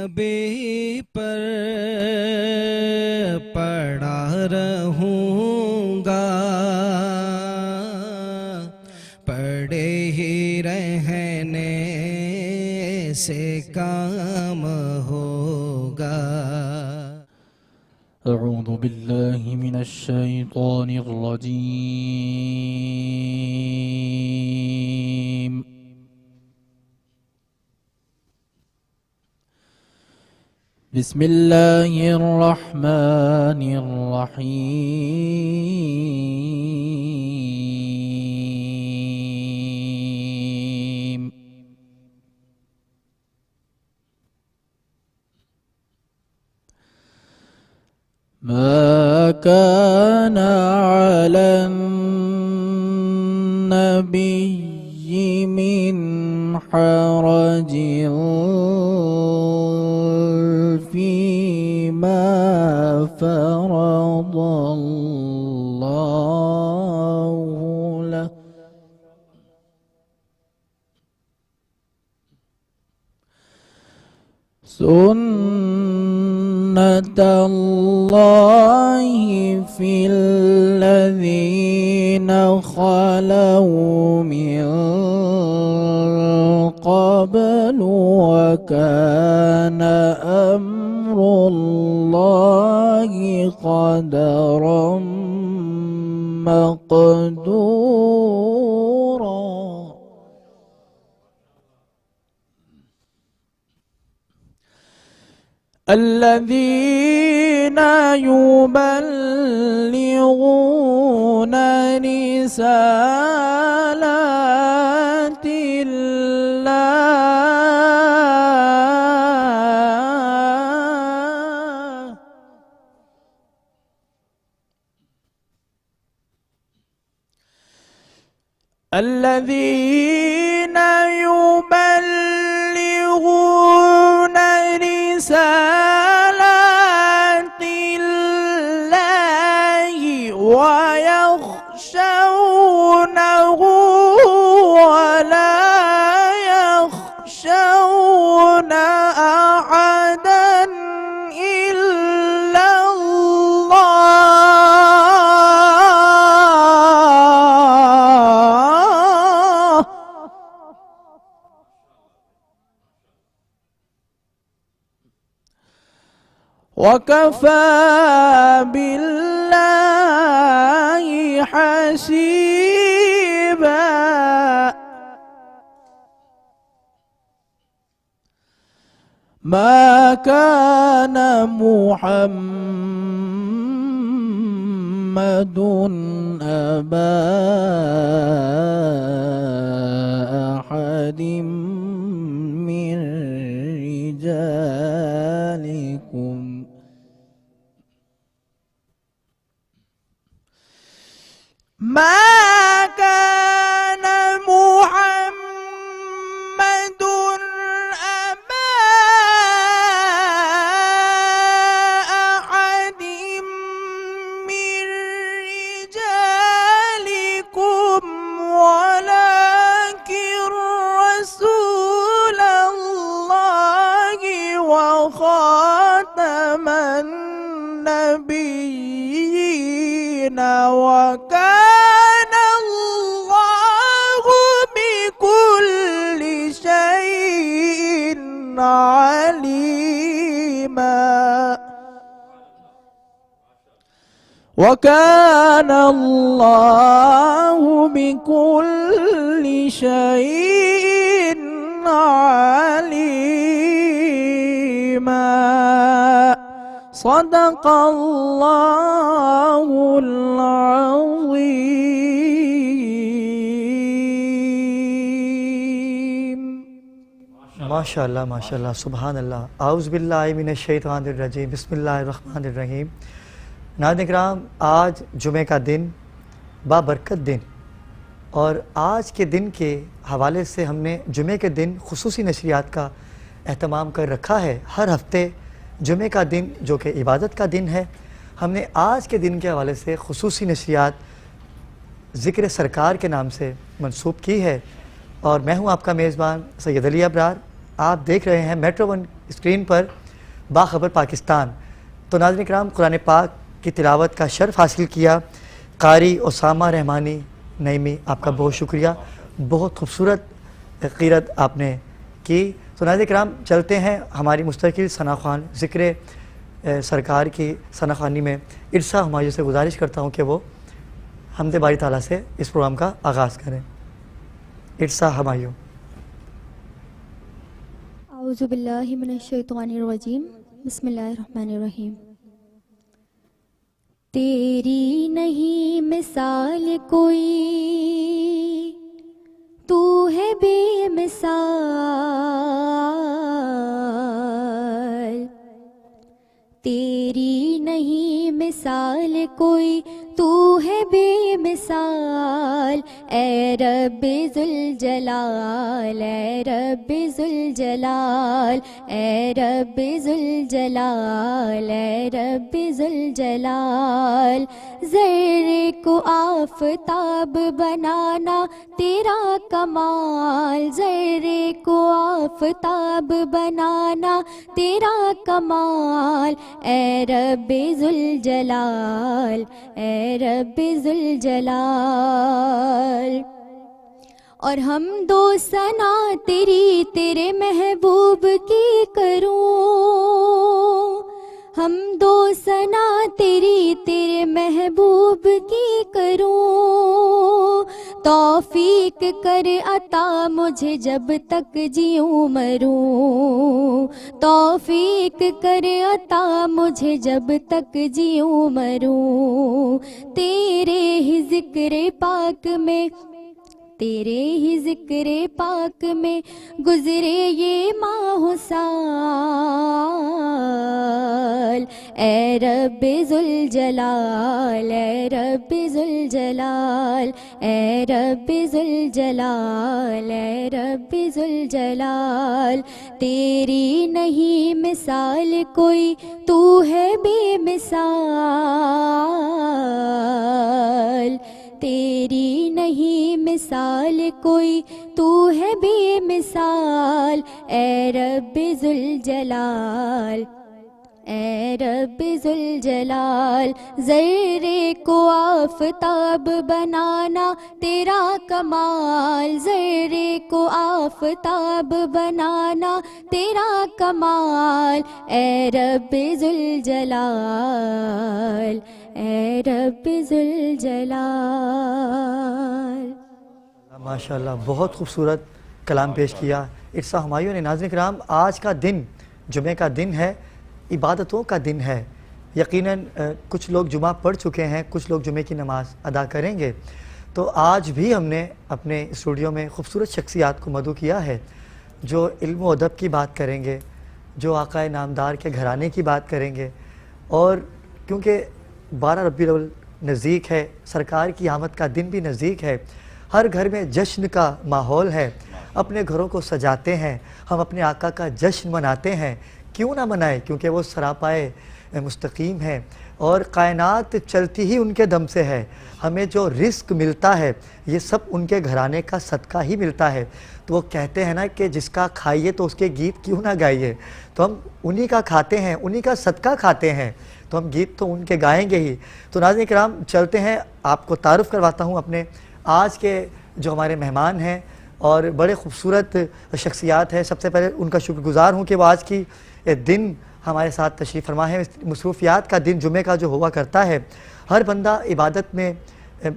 نبی پر پڑا رہوں گا، پڑے ہی رہنے سے کام ہوگا۔ اعوذ باللہ من الشیطان الرجیم۔ بسم اللہ الرحمن الرحیم۔ ما كان على النبي من حرج فيما فرض الله له، سنة الله في الذين خلوا من قبل، وكان أمر الله قدرا مقدورا۔ الذين يبلغون رسالات الله، الذين يبلغون رسالات الله ويخشونه ولا يخشون أحدا إلا الله، وكفى بالله حسيبا۔ ما كان محمد أبا أحد من رجالكم، ما كان محمد أبا أحد من رجالكم ولكن رسول الله وخاتم النبيين، وكان الله بكل شيء عليما، وكان الله بكل شيء عليما۔ صدق الله العظيم۔ ماشاءاللہ ماشاءاللہ، سبحان اللہ۔ اعوذ باللہ من الشیطان الرجیم، بسم اللہ الرحمن الرحیم۔ ناظرین کرام، آج جمعہ کا دن بابرکت دن، اور آج کے دن کے حوالے سے ہم نے جمعہ کے دن خصوصی نشریات کا اہتمام کر رکھا ہے۔ ہر ہفتے جمعہ کا دن جو کہ عبادت کا دن ہے، ہم نے آج کے دن کے حوالے سے خصوصی نشریات ذکر سرکار کے نام سے منسوب کی ہے، اور میں ہوں آپ کا میزبان سید علی ابرار، آپ دیکھ رہے ہیں میٹرو ون اسکرین پر باخبر پاکستان. تو ناظرین کرام قرآن پاک کی تلاوت کا شرف حاصل کیا قاری اسامہ رحمانی نعیمی, آپ کا بہت شکریہ, بہت خوبصورت قرات آپ نے کی. تو ناظرین کرام چلتے ہیں ہماری مستقل ثنا خوان ذکر سرکار کی ثنا خوانی میں. ارسا ہمایوں سے گزارش کرتا ہوں کہ وہ حمد باری تعالیٰ سے اس پروگرام کا آغاز کریں. ارسا ہمایوں. اعوذ باللہ من الشیطان الرجیم. بسم اللہ الرحمن الرحیم. تیری نہیں مثال کوئی, تو ہے بے مثال. تیری نہیں مثال کوئی, تو ہے بے مثال. اے رب ذوالجلال, اے رب ذوالجلال, اے رب ذوالجلال, اے رب ذوالجلال. ذرے کو آفتاب بنانا تیرا کمال, ذرے کو آفتاب بنانا تیرا کمال. اے رب ذوالجلال, اے رب ذوالجلال. اور ہم دو ثنا تیری تیرے محبوب کی کروں, ہم دو ثنا تیری تیرے محبوب کی کروں. توفیق کر عطا مجھے جب تک جیوں مروں, توفیق کر عطا مجھے جب تک جیوں مروں. تیرے ہی ذکر پاک میں, تیرے ہی ذکر پاک میں گزرے یہ ماہ و سال. اے رب ذوالجلال, اے رب ذوالجلال, اے رب ذوالجلال, اے رب ذوالجلال. تیری نہیں مثال کوئی, تو ہے بے مثال. تیری نہیں مثال کوئی, تو ہے بے مثال. اے رب ذوالجلال, اے رب ذوالجلال. ذرے کو آفتاب بنانا تیرا کمال, ذرے کو آفتاب بنانا تیرا کمال. اے رب ذوالجلال, اے رب ذوالجلال. ماشاء اللہ, بہت خوبصورت کلام پیش کیا ارسا ہمایوں نے. ناظرین کرام آج کا دن جمعہ کا دن ہے, عبادتوں کا دن ہے. یقیناً کچھ لوگ جمعہ پڑھ چکے ہیں, کچھ لوگ جمعے کی نماز ادا کریں گے. تو آج بھی ہم نے اپنے اسٹوڈیو میں خوبصورت شخصیات کو مدعو کیا ہے جو علم و ادب کی بات کریں گے, جو آقا نامدار کے گھرانے کی بات کریں گے. اور کیونکہ 12 ربیع الاول نزدیک ہے, سرکار کی آمد کا دن بھی نزدیک ہے, ہر گھر میں جشن کا ماحول ہے, اپنے گھروں کو سجاتے ہیں, ہم اپنے آقا کا جشن مناتے ہیں. کیوں نہ منائیں, کیونکہ وہ سراپائے مستقیم ہے اور کائنات چلتی ہی ان کے دم سے ہے. ہمیں جو رزق ملتا ہے یہ سب ان کے گھرانے کا صدقہ ہی ملتا ہے. تو وہ کہتے ہیں نا کہ جس کا کھائیے تو اس کے گیت کیوں نہ گائیے. تو ہم انہی کا کھاتے ہیں, انہی کا صدقہ کھاتے ہیں, تو ہم گیت تو ان کے گائیں گے ہی. تو ناظرین کرام چلتے ہیں, آپ کو تعارف کرواتا ہوں اپنے آج کے جو ہمارے مہمان ہیں اور بڑے خوبصورت شخصیات ہیں. سب سے پہلے ان کا شکر گزار ہوں کہ وہ آج کی دن ہمارے ساتھ تشریف فرما ہے. مصروفیات کا دن جمعے کا جو ہوا کرتا ہے, ہر بندہ عبادت میں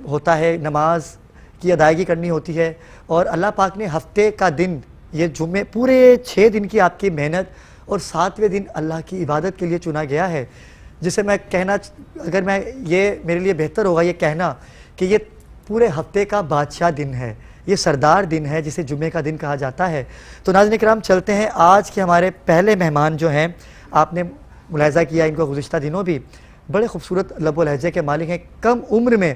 ہوتا ہے, نماز کی ادائیگی کرنی ہوتی ہے, اور اللہ پاک نے ہفتے کا دن یہ جمعے پورے 6 دن کی آپ کی محنت اور 7ویں دن اللہ کی عبادت کے لیے چنا گیا ہے. جسے میں کہنا, اگر میں یہ میرے لیے بہتر ہوگا یہ کہنا کہ یہ پورے ہفتے کا بادشاہ دن ہے, یہ سردار دن ہے جسے جمعے کا دن کہا جاتا ہے. تو ناظرین کرام چلتے ہیں, آج کے ہمارے پہلے مہمان جو ہیں, آپ نے ملاحظہ کیا ان کو گزشتہ دنوں بھی بڑے خوبصورت لب و لہجے کے مالک ہیں, کم عمر میں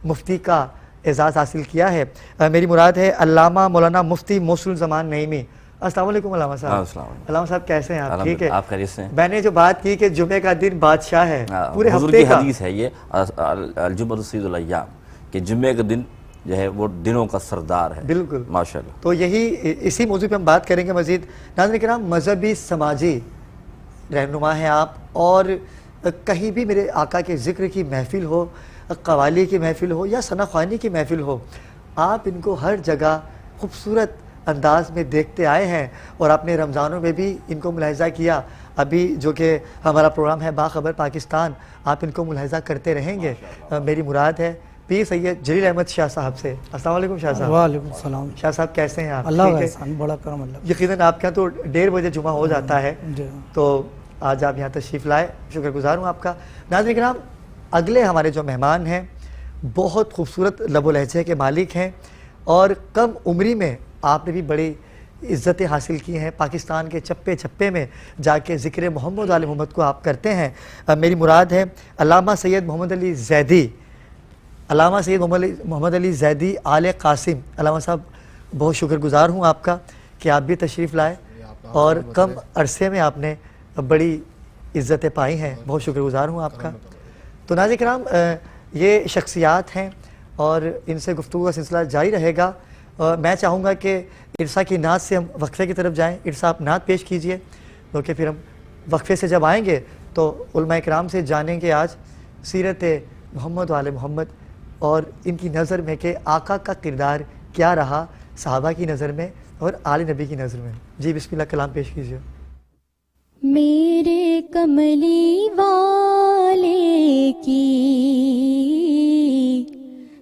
مفتی کا اعزاز حاصل کیا ہے. میری مراد ہے علامہ مولانا مفتی موصول زمان نعیمی. السلام علیکم علامہ صاحب. علامہ صاحب کیسے ہیں آپ؟ ٹھیک ہے, آپ خیریت سے ہیں؟ میں نے جو بات کی کہ جمعے کا دن بادشاہ ہے پورے حضور ہفتے کی کا, حدیث ہے یہ الجمعۃ سید الایام, کہ جمعے کا دن جو ہے وہ دنوں کا سردار ہے. بالکل ماشاءاللہ. تو یہی اسی موضوع پہ ہم بات کریں گے مزید. ناظرین کرام، مذہبی سماجی رہنما ہیں آپ، اور کہیں بھی میرے آقا کے ذکر کی محفل ہو، قوالی کی محفل ہو یا ثنا خوانی کی محفل ہو، آپ ان کو ہر جگہ خوبصورت انداز میں دیکھتے آئے ہیں، اور آپ نے رمضانوں میں بھی ان کو ملاحظہ کیا. ابھی جو کہ ہمارا پروگرام ہے باخبر پاکستان، آپ ان کو ملاحظہ کرتے رہیں گے. میری مراد ہے پیر سید جلیل احمد شاہ صاحب سے. السلام علیکم شاہ صاحب. وعلیکم السلام. شاہ صاحب کیسے ہیں آپ؟ اللہ ٹھیک کا ہے؟ احسان، بڑا کرم اللہ. یقیناً آپ کے یہاں تو 1:30 بجے جمعہ ہو جاتا ہے، جی. تو آج آپ یہاں تشریف لائے، شکر گزار ہوں آپ کا. ناظرین کرام، اگلے ہمارے جو مہمان ہیں بہت خوبصورت لب و لہجے کے مالک ہیں، اور کم عمری میں آپ نے بھی بڑی عزتیں حاصل کی ہیں. پاکستان کے چپے چپے میں جا کے ذکر محمد علی محمد کو آپ کرتے ہیں. میری مراد ہے علامہ سید محمد علی زیدی، علامہ سید محمد علی زیدی آل قاسم. علامہ صاحب بہت شکر گزار ہوں آپ کا کہ آپ بھی تشریف لائے، اور کم عرصے میں آپ نے بڑی عزتیں پائی ہیں. بہت شکر گزار ہوں آپ کا. تو ناظرین کرام، یہ شخصیات ہیں اور ان سے گفتگو کا سلسلہ جاری رہے گا. میں چاہوں گا کہ ارسا کی نعت سے ہم وقفے کی طرف جائیں. ارسا آپ نعت پیش کیجئے، کیونکہ پھر ہم وقفے سے جب آئیں گے تو علماء کرام سے جانیں گے آج سیرت محمد و آل محمد، اور ان کی نظر میں کہ آقا کا کردار کیا رہا صحابہ کی نظر میں اور آل نبی کی نظر میں. جی بسم اللہ، کلام پیش کیجئے. میرے کملی والے کی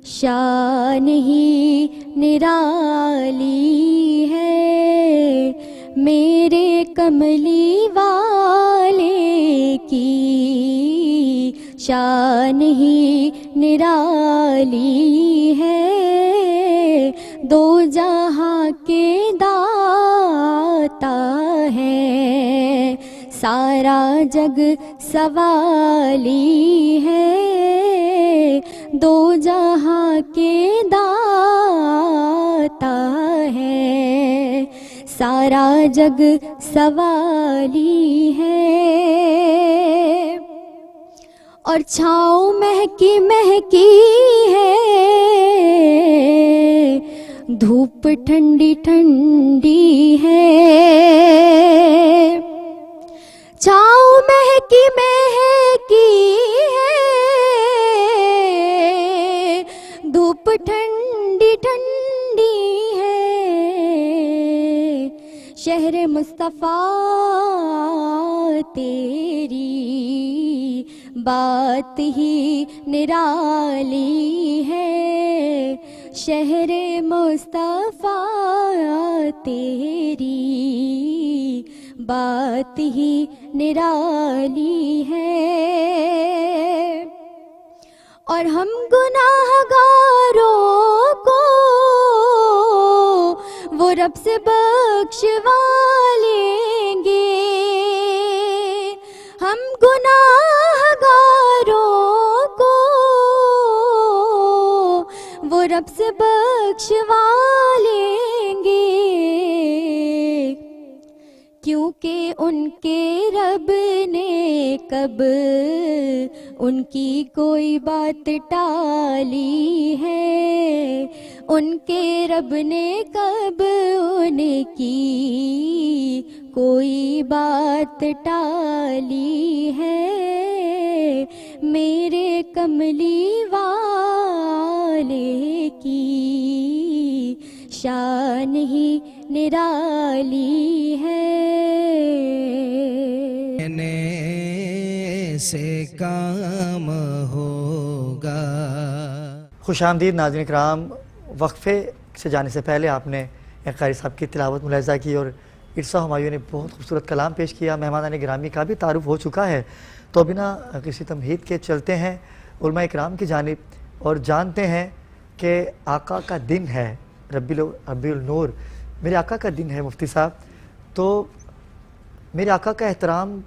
شان ہی نرالی ہے، میرے کملی والے کی شان ہی نرالی ہے، دو جہاں کے داتا ہے، سارا جگ سوالی ہے، دو جہاں کے داتا ہے، سارا جگ سوالی ہے. اور چھاؤں مہکی مہکی ہے، دھوپ ٹھنڈی ٹھنڈی ہے، چھاؤں مہکی مہکی ہے، دھوپ ٹھنڈی ٹھنڈی ہے، شہر مصطفیٰ تیری بات ہی نرالی ہے، شہر مصطفیٰ تیری بات ہی نرالی ہے. اور ہم گناہ گاروں کو وہ رب سے بخشوا لیں گے، ہم گناہ گاروں کو وہ رب سے بخشوا لیں گے، کیونکہ ان کے رب نے کب ان کی کوئی بات ٹالی ہے، ان کے رب نے کب ان کی کوئی بات ٹالی ہے، میرے کملی والے کی شان ہی نرالی ہے. سے کام ہوگا. خوش آمدید ناظرین کرام. وقفے سے جانے سے پہلے آپ نے ایک قاری صاحب کی تلاوت ملاحظہ کی، اور ارسا ہمایوں نے بہت خوبصورت کلام پیش کیا. مہمانان گرامی کا بھی تعارف ہو چکا ہے، تو بنا کسی تمہید کے چلتے ہیں علماء کرام کی جانب اور جانتے ہیں کہ آقا کا دن ہے ربیع النور، میرے آقا کا دن ہے مفتی صاحب. تو میرے آقا کا احترام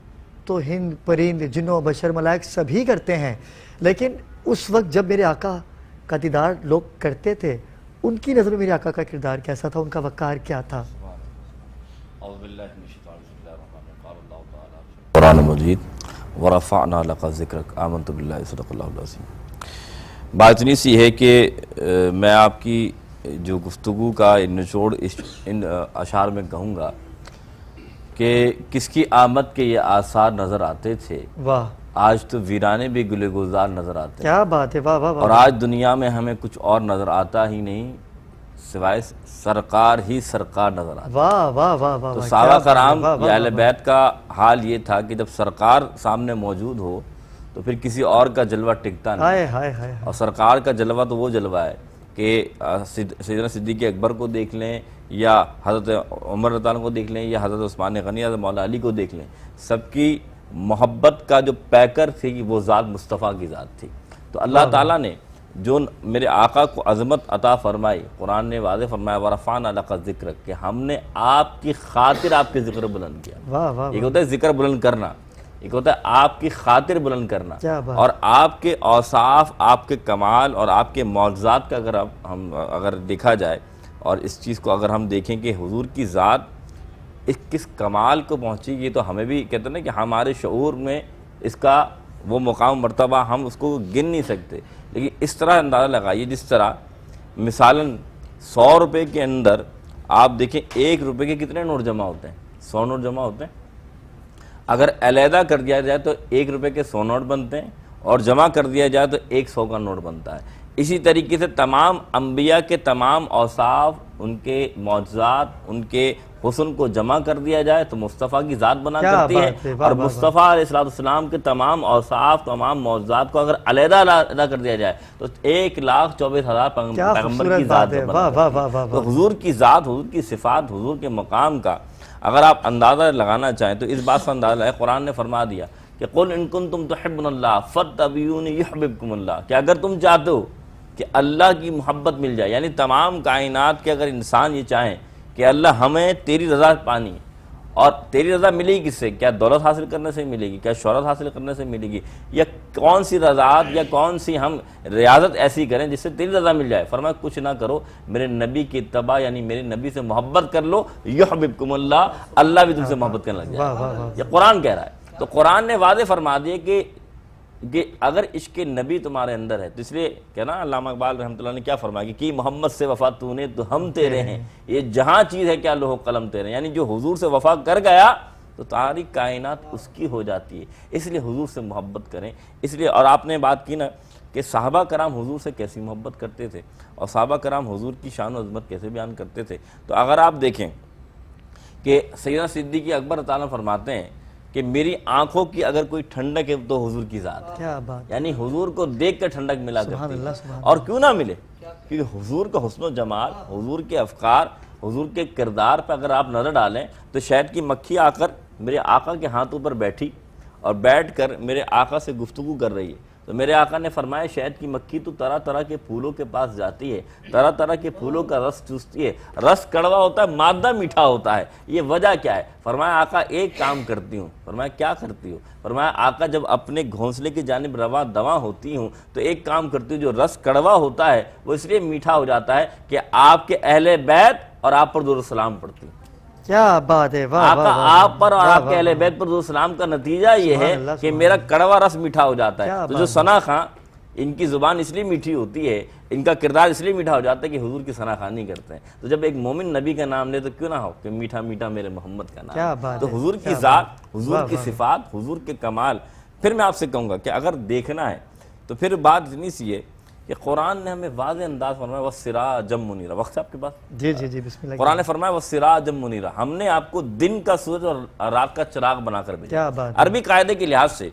تو ہند پرند جنوں بشر ملائک سبھی کرتے ہیں، لیکن اس وقت جب میرے آقا کا دیدار لوگ کرتے تھے، ان کی نظر میں میرے آقا کا کردار کیسا تھا، ان کا وقار کیا تھا؟ قرآن مجید ورفعنا لک ذکرک آمنت باللہ صدق اللہ العظیم. بات اتنی سی ہے کہ میں آپ کی جو گفتگو کا نچوڑ ان اشعار میں کہوں گا کہ کس کی آمد کے یہ آثار نظر آتے تھے، واہ آج تو ویرانے بھی گلے گلزار نظر آتے ہیں، کیا بات ہے، واہ واہ اور واہ، آج دنیا میں ہمیں کچھ اور نظر آتا ہی نہیں سوائے سرکار ہی سرکار نظر آتا ہے۔ واہ واہ واہ واہ، تو کیا صحابہ بات ہے، کرام واہ واہ یا اہل واہ، بیت کا حال یہ تھا کہ جب سرکار سامنے موجود ہو تو پھر کسی اور کا جلوہ ٹکتا نہیں، ہائے ہائے ہائے، اور سرکار کا جلوہ تو وہ جلوہ ہے کہ سیدنا صدیق اکبر کو دیکھ لیں یا حضرت عمر رضی اللہ عنہ کو دیکھ لیں یا حضرت عثمان غنی، حضرت مولا علی کو دیکھ لیں، سب کی محبت کا جو پیکر تھی وہ ذات مصطفیٰ کی ذات تھی۔ تو اللہ تعالیٰ نے جو میرے آقا کو عظمت عطا فرمائی، قرآن نے واضح فرمایا وَرَفَعْنَا لَكَ ذِكْرَكَ کہ ہم نے آپ کی خاطر آپ کے ذکر بلند کیا۔ واہ واہ، ایک ہوتا ہے ذکر بلند کرنا، ایک ہوتا ہے آپ کی خاطر بلند کرنا، کیا بات، اور آپ کے اوصاف، آپ کے کمال اور آپ کے معجزات کا اگر دیکھا جائے، اور اس چیز کو اگر ہم دیکھیں کہ حضور کی ذات اس کس کمال کو پہنچی گی، تو ہمیں بھی کہتے ہیں نا کہ ہمارے شعور میں اس کا وہ مقام مرتبہ ہم اس کو گن نہیں سکتے، لیکن اس طرح اندازہ لگائیے جس طرح مثالاً 100 روپے کے اندر آپ دیکھیں 1 روپے کے کتنے نوٹ جمع ہوتے ہیں، 100 نوٹ جمع ہوتے ہیں۔ اگر علیحدہ کر دیا جائے تو 1 روپے کے 100 نوٹ بنتے ہیں، اور جمع کر دیا جائے تو 100 کا نوٹ بنتا ہے۔ اسی طریقے سے تمام انبیاء کے تمام اوصاف، ان کے معجزات، ان کے حسن کو جمع کر دیا جائے تو مصطفیٰ کی ذات بنا کرتی ہے، اور مصطفیٰ علیہ السلام کے تمام اوصاف، تمام معجزات کو اگر علیحدہ ادا کر دیا جائے تو 1,24,000 پیغمبر کی ذات بنا کرتی ہے۔ تو حضور کی ذات، حضور کی صفات، حضور کے مقام کا اگر آپ اندازہ لگانا چاہیں تو اس بات کا اندازہ ہے، قرآن نے فرما دیا کہ قُلْ إِن كُنتُمْ تُحِبُّونَ اللَّهَ فَاتَّبِعُونِي يُحْبِبْكُمُ اللَّهُ کہ اگر تم چاہتے ہو کہ اللہ کی محبت مل جائے، یعنی تمام کائنات کے اگر انسان یہ چاہیں کہ اللہ ہمیں تیری رضا پانی، اور تیری رضا ملے گی کس سے؟ کیا دولت حاصل کرنے سے ملے گی؟ کیا شہرت حاصل کرنے سے ملے گی؟ یا کون سی رضاعت یا کون سی ہم ریاضت ایسی کریں جس سے تیری رضا مل جائے؟ فرمایا کچھ نہ کرو، میرے نبی کی اتباع یعنی میرے نبی سے محبت کر لو، یحببکم اللہ، اللہ بھی تم سے محبت کرنے لگ جائے۔ یہ قرآن کہہ رہا ہے۔ تو قرآن نے واضح فرما دیا کہ اگر عشق نبی تمہارے اندر ہے، تو اس لیے کہنا علامہ اقبال رحمۃ اللہ نے کیا فرمایا کہ محمد سے وفا تو نے تو ہم تیرے ہیں، یہ جہاں چیز ہے کیا لوح قلم تیرے ہیں، یعنی جو حضور سے وفا کر گیا تو ساری کائنات اس کی ہو جاتی ہے۔ اس لیے حضور سے محبت کریں۔ اس لیے، اور آپ نے بات کی نا کہ صحابہ کرام حضور سے کیسی محبت کرتے تھے، اور صحابہ کرام حضور کی شان و عظمت کیسے بیان کرتے تھے، تو اگر آپ دیکھیں کہ سیدنا صدیق اکبر رضی اللہ عنہ فرماتے ہیں کہ میری آنکھوں کی اگر کوئی ٹھنڈک ہے تو حضور کی ذات ہے، کیا بات، یعنی حضور کو دیکھ کر ٹھنڈک ملا کرتی سبحان اللہ، ہے۔ سبحان اور کیوں نہ ملے، کیونکہ حضور کا حسن و جمال، حضور کے افکار، حضور کے کردار پہ اگر آپ نظر ڈالیں تو شہد کی مکھی آ کر میرے آقا کے ہاتھوں پر بیٹھی اور بیٹھ کر میرے آقا سے گفتگو کر رہی ہے، تو میرے آقا نے فرمایا شہد کی مکھی تو طرح طرح کے پھولوں کے پاس جاتی ہے، طرح طرح کے پھولوں کا رس چوستی ہے، رس کڑوا ہوتا ہے، مادہ میٹھا ہوتا ہے، یہ وجہ کیا ہے؟ فرمایا آقا ایک کام کرتی ہوں۔ فرمایا کیا کرتی ہو؟ فرمایا آقا جب اپنے گھونسلے کی جانب رواں دواں ہوتی ہوں تو ایک کام کرتی ہوں، جو رس کڑوا ہوتا ہے وہ اس لیے میٹھا ہو جاتا ہے کہ آپ کے اہل بیت اور آپ پر درود و سلام پڑتی ہوں۔ کیا بات ہے، واہ آقا آپ پر اور آپ کے اہل بیت پر درود و سلام کا نتیجہ یہ ہے کہ میرا کڑوا رس میٹھا ہو جاتا ہے۔ تو جو ثنا خاں، ان کی زبان اس لیے میٹھی ہوتی ہے، ان کا کردار اس لیے میٹھا ہو جاتا ہے کہ حضور کی ثنا خوانی کرتے ہیں۔ تو جب ایک مومن نبی کا نام لے تو کیوں نہ ہو کہ میٹھا میٹھا میرے محمد کا نام۔ تو حضور کی ذات، حضور کی صفات، حضور کے کمال۔ پھر میں آپ سے کہوں گا کہ اگر دیکھنا ہے تو پھر بات اتنی سی ہے کہ قرآن نے ہمیں واضح انداز فرمایا وَالسِّرَاجًا مُنِيرًا۔ وقت سے آپ کے پاس؟ جی جی جی، بسم اللہ۔ قرآن نے فرمایا وَالسِّرَاجًا مُنِيرًا، ہم نے آپ کو دن کا سورج اور رات کا چراغ بنا کر بھیجا۔ کیا بات، عربی قاعدے کے لحاظ سے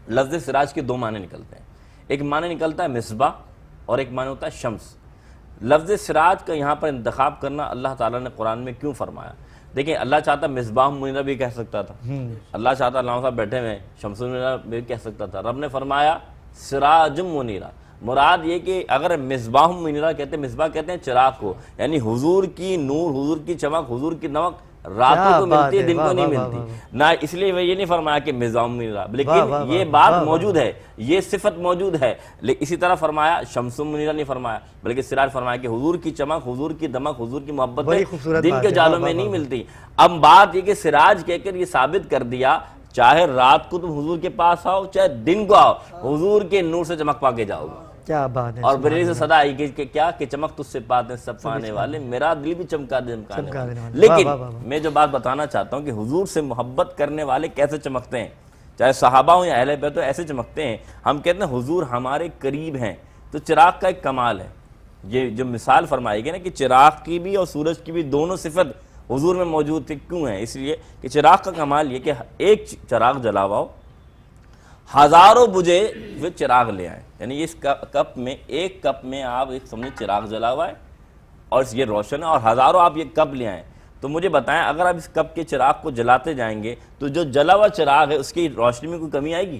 لفظ سراج کے 2 معنی نکلتے ہیں، ایک معنی نکلتا ہے مصباح اور ایک معنی ہوتا ہے شمس۔ لفظ سراج کا یہاں پر انتخاب کرنا اللہ تعالیٰ نے قرآن میں کیوں فرمایا؟ دیکھیں اللہ چاہتا مصباح منیرہ بھی کہہ سکتا تھا، اللہ چاہتا علامہ صاحب بیٹھے ہوئے شمس منیرہ بھی کہہ سکتا تھا، رب نے فرمایا سراج منیرہ۔ مراد یہ کہ اگر مصباح منیرہ کہتے ہیں، مصباح کہتے ہیں چراغ کو، یعنی حضور کی نور، حضور کی چمک، حضور کی نمک راتوں کو ملتی ہے، دن کو نہیں ملتی۔ نہ اس لیے وہ یہ نہیں فرمایا کہ مصباح منیرہ، لیکن یہ بات موجود ہے، یہ صفت موجود ہے۔ اسی طرح فرمایا شمس منیرہ نہیں فرمایا، بلکہ سراج فرمایا کہ حضور کی چمک، حضور کی دمک، حضور کی محبت دن کے جالوں میں نہیں ملتی۔ اب بات یہ کہ سراج کہہ کر یہ ثابت کر دیا چاہے رات کو تم حضور کے پاس آؤ چاہے دن کو آؤ، حضور کے نور سے چمک پا کے جاؤ گے۔ کیا بات ہے. اور بریلی سے صدا آئی کہ کیا کہ چمک تجھ سے پاتے سب پانے والے، میرا دل بھی چمکا دے چمکانے والے. لیکن میں جو بات بتانا چاہتا ہوں کہ حضور سے محبت کرنے والے کیسے چمکتے ہیں، چاہے صحابہ ہوں یا اہل بیت تو ایسے چمکتے ہیں. ہم کہتے ہیں حضور ہمارے قریب ہیں، تو چراغ کا ایک کمال ہے. یہ جو مثال فرمائی گئی نا کہ چراغ کی بھی اور سورج کی بھی دونوں صفت حضور میں موجود تھی، کیوں ہیں؟ اس لیے کہ چراغ کا کمال یہ کہ ایک چراغ جلا ہوا ہو، ہزاروں بجے وہ چراغ لے آئیں. یعنی اس کپ میں، ایک کپ میں آپ ایک سمجھے چراغ جلا ہوا ہے اور یہ روشن ہے، اور ہزاروں آپ یہ کپ لے آئیں. تو مجھے بتائیں اگر آپ اس کپ کے چراغ کو جلاتے جائیں گے تو جو جلا ہوا چراغ ہے اس کی روشنی میں کوئی کمی آئے گی؟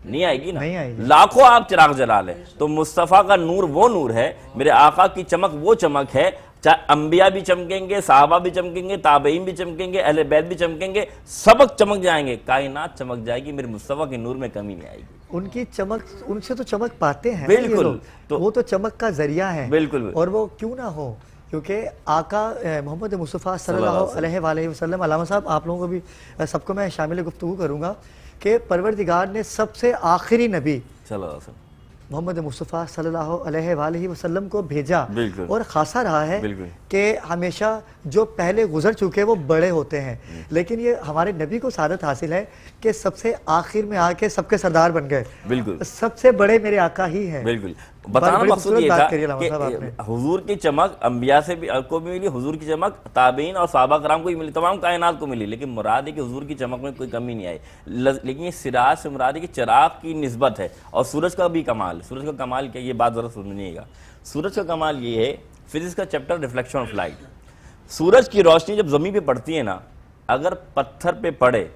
نہیں آئے گی نا. لاکھوں آپ چراغ جلا لیں تو مصطفیٰ کا نور وہ نور ہے، میرے آقا کی چمک وہ چمک ہے. چاہے انبیاء بھی چمکیں گے، صحابہ بھی چمکیں گے، تابعین بھی چمکیں گے، اہل بیت بھی چمکیں گے، سبق چمک جائیں گے، کائنات چمک جائے گی، میرے مصطفیٰ کے نور میں کمی نہیں آئے گی. ان کی چمک، ان سے تو چمک پاتے ہیں بالکل، وہ تو چمک کا ذریعہ ہے. بالکل. اور وہ کیوں نہ ہو، کیونکہ آقا محمد مصطفیٰ صلی اللہ علیہ وآلہ وسلم. علامہ صاحب آپ لوگوں کو بھی، سب کو میں شامل گفتگو کروں گا کہ پروردگار نے سب سے آخری نبی صلی اللہ علیہ وسلم محمد مصطفیٰ صلی اللہ علیہ وآلہ وسلم کو بھیجا. بالکل. اور خاصا رہا ہے بالکل. کہ ہمیشہ جو پہلے گزر چکے وہ بڑے ہوتے ہیں، لیکن یہ ہمارے نبی کو سعادت حاصل ہے کہ سب سے آخر میں آ کے سب کے سردار بن گئے. بالکل. سب سے بڑے میرے آقا ہی ہیں. بالکل. بتانا مقصود یہ تھا کہ حضور کی چمک انبیاء سے بھی کو بھی ملی، حضور کی چمک تابعین اور صحابہ کرام کو بھی ملی، تمام کائنات کو ملی. لیکن مراد ہے کہ حضور کی چمک میں کوئی کمی نہیں آئی. لیکن یہ سراج سے مراد ہے کہ چراغ کی نسبت ہے. اور سورج کا بھی کمال، سورج کا کمال کیا، یہ بات ذرا سنیے گا. سورج کا کمال یہ ہے، فزکس کا چیپٹر ریفلیکشن آف لائٹ. سورج کی روشنی جب زمین پہ پڑتی ہے نا، اگر پتھر پہ پڑے،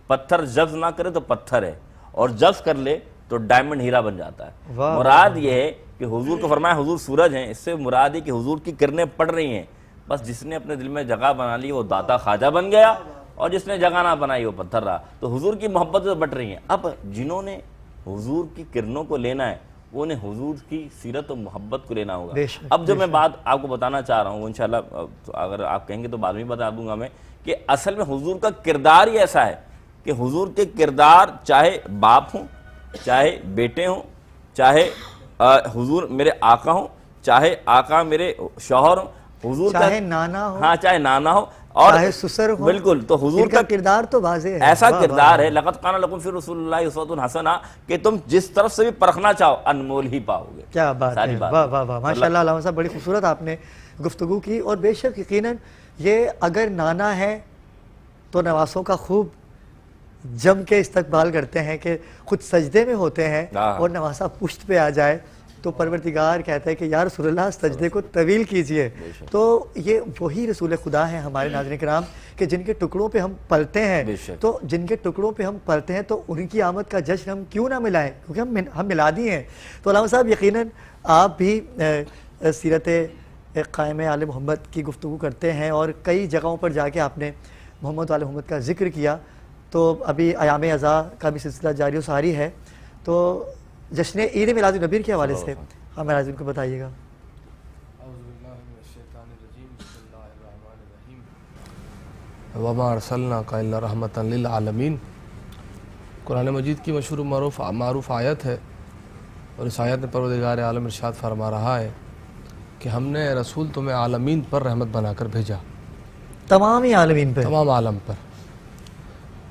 پتھر جذب نہ کرے تو پتھر ہے، اور جذب کر لے تو ڈائمنڈ ہیرا بن جاتا ہے. مراد یہ ہے کہ حضور کو فرمایا حضور سورج ہیں، اس سے مراد ہے کہ حضور کی کرنیں پڑ رہی ہیں. بس جس نے اپنے دل میں جگہ بنا لی وہ داتا خواجہ بن گیا، اور جس نے جگہ نہ بنائی وہ پتھر رہا. تو حضور کی محبت سے بٹ رہی ہیں. اب جنہوں نے حضور کی کرنوں کو لینا ہے وہ نے حضور کی سیرت و محبت کو لینا ہوگا. اب جو میں بات آپ کو بتانا چاہ رہا ہوں، انشاءاللہ اگر آپ کہیں گے تو بعد میں بتا دوں گا میں، کہ اصل میں حضور کا کردار ہی ایسا ہے کہ حضور کے کردار چاہے باپ ہوں، چاہے بیٹے ہوں، چاہے حضور میرے آقا ہوں، چاہے آقا میرے شوہر ہوں، حضور چاہے نانا ہو، ہاں چاہے نانا ہو، اور چاہے سسر ہو. بالکل. تو حضور کا کردار تو واضح ہے، ایسا کردار ہے، لقد کان لکم فی رسول اللہ اسوۃ حسنہ، کہ تم جس طرف سے بھی پرکھنا چاہو انمول ہی پاؤ گے. کیا بات ہے، واہ واہ واہ، ماشاءاللہ. علامہ صاحب بڑی خوبصورت آپ نے گفتگو کی. اور بے شک یقیناً یہ اگر نانا ہے تو نواسوں کا خوب جم کے استقبال کرتے ہیں کہ خود سجدے میں ہوتے ہیں اور نواسا پشت پہ آ جائے تو پروردگار کہتا ہے کہ یا رسول اللہ سجدے کو طویل کیجئے. تو یہ وہی رسول خدا ہیں ہمارے ناظرین کرام کہ جن کے ٹکڑوں پہ ہم پلتے ہیں. تو جن کے ٹکڑوں پہ ہم پلتے ہیں تو ان کی آمد کا جشن ہم کیوں نہ ملائیں، کیونکہ ہم میلادی ہیں. تو علامہ صاحب یقیناً آپ بھی سیرت قائم آل محمد کی گفتگو کرتے ہیں اور کئی جگہوں پر جا کے آپ نے محمد آل محمد کا ذکر کیا. تو ابھی ایام اعزاء کا بھی سلسلہ جاری و ساری ہے، تو جشن عید میلاد النبی کے حوالے سے ہمیں ناظرین کو بتائیے گا. وما ارسلناک الا رحمۃ للعالمین. قرآن مجید کی مشہور معروف آیت ہے، اور اس آیت میں پروردگار عالم ارشاد فرما رہا ہے کہ ہم نے رسول تمہیں عالمین پر رحمت بنا کر بھیجا. تمام ہی عالمین پر، تمام عالم پر.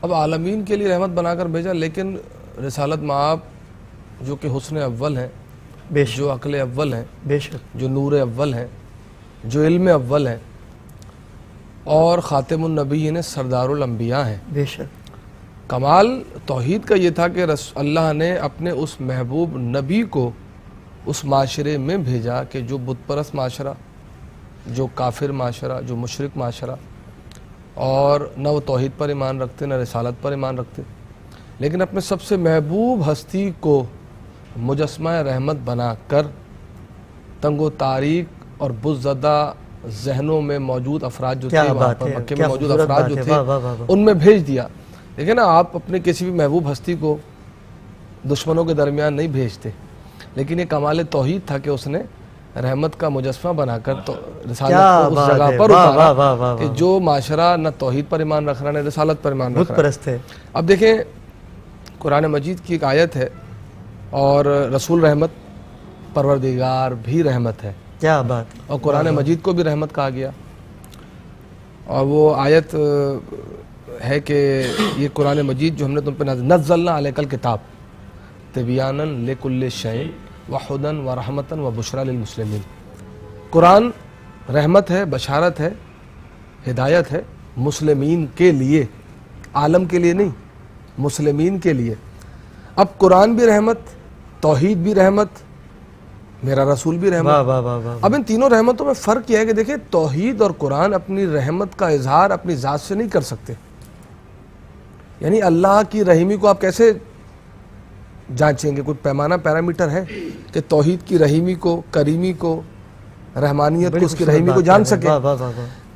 اب عالمین کے لیے رحمت بنا کر بھیجا، لیکن رسالت مآب جو کہ حسن اول ہیں، جو عقل اول ہیں، بے شک جو نور اول ہیں، جو علم اول ہیں، اور خاتم النبیین سردار الانبیاء ہیں. بے شک کمال توحید کا یہ تھا کہ اللہ نے اپنے اس محبوب نبی کو اس معاشرے میں بھیجا کہ جو بت پرست معاشرہ، جو کافر معاشرہ، جو مشرک معاشرہ، اور نہ وہ توحید پر ایمان رکھتے نہ رسالت پر ایمان رکھتے، لیکن اپنے سب سے محبوب ہستی کو مجسمہ رحمت بنا کر تنگ و تاریک اور بت زدہ ذہنوں میں موجود افراد جو تھے، وہاں پر مکے میں موجود افراد جو تھے، ان میں بھیج دیا. دیکھیں نا، آپ اپنے کسی بھی محبوب ہستی کو دشمنوں کے درمیان نہیں بھیجتے، لیکن یہ کمال توحید تھا کہ اس نے رحمت کا مجسمہ بنا کر تو رسالت کو اس جگہ پر اتارا کہ جو معاشرہ نہ توحید پر ایمان رکھ رہا نہ رسالت پر ایمان رکھ رہا. اب دیکھیں قرآن مجید کی ایک آیت ہے، اور رسول رحمت پروردگار بھی رحمت ہے. کیا بات. اور قرآن مجید کو بھی رحمت کہا گیا. اور وہ آیت ہے کہ یہ قرآن مجید جو ہم نے تم پہ نزلنا علیک الکتاب تبیانا لکل شیء وہدی ورحمۃ وبشریٰ للمسلمین. قرآن رحمت ہے، بشارت ہے، ہدایت ہے مسلمین کے لیے، عالم کے لیے نہیں، مسلمین کے لیے. اب قرآن بھی رحمت، توحید بھی رحمت، میرا رسول بھی رحمت. واہ واہ واہ واہ. اب ان تینوں رحمتوں میں فرق یہ ہے کہ دیکھیں توحید اور قرآن اپنی رحمت کا اظہار اپنی ذات سے نہیں کر سکتے. یعنی اللہ کی رحیمی کو آپ کیسے جانچیں گے؟ کوئی پیمانہ پیرامیٹر ہے کہ توحید کی رحیمی کو، کریمی کو، رحمانیت کو، اس کی رحیمی کو جان سکے؟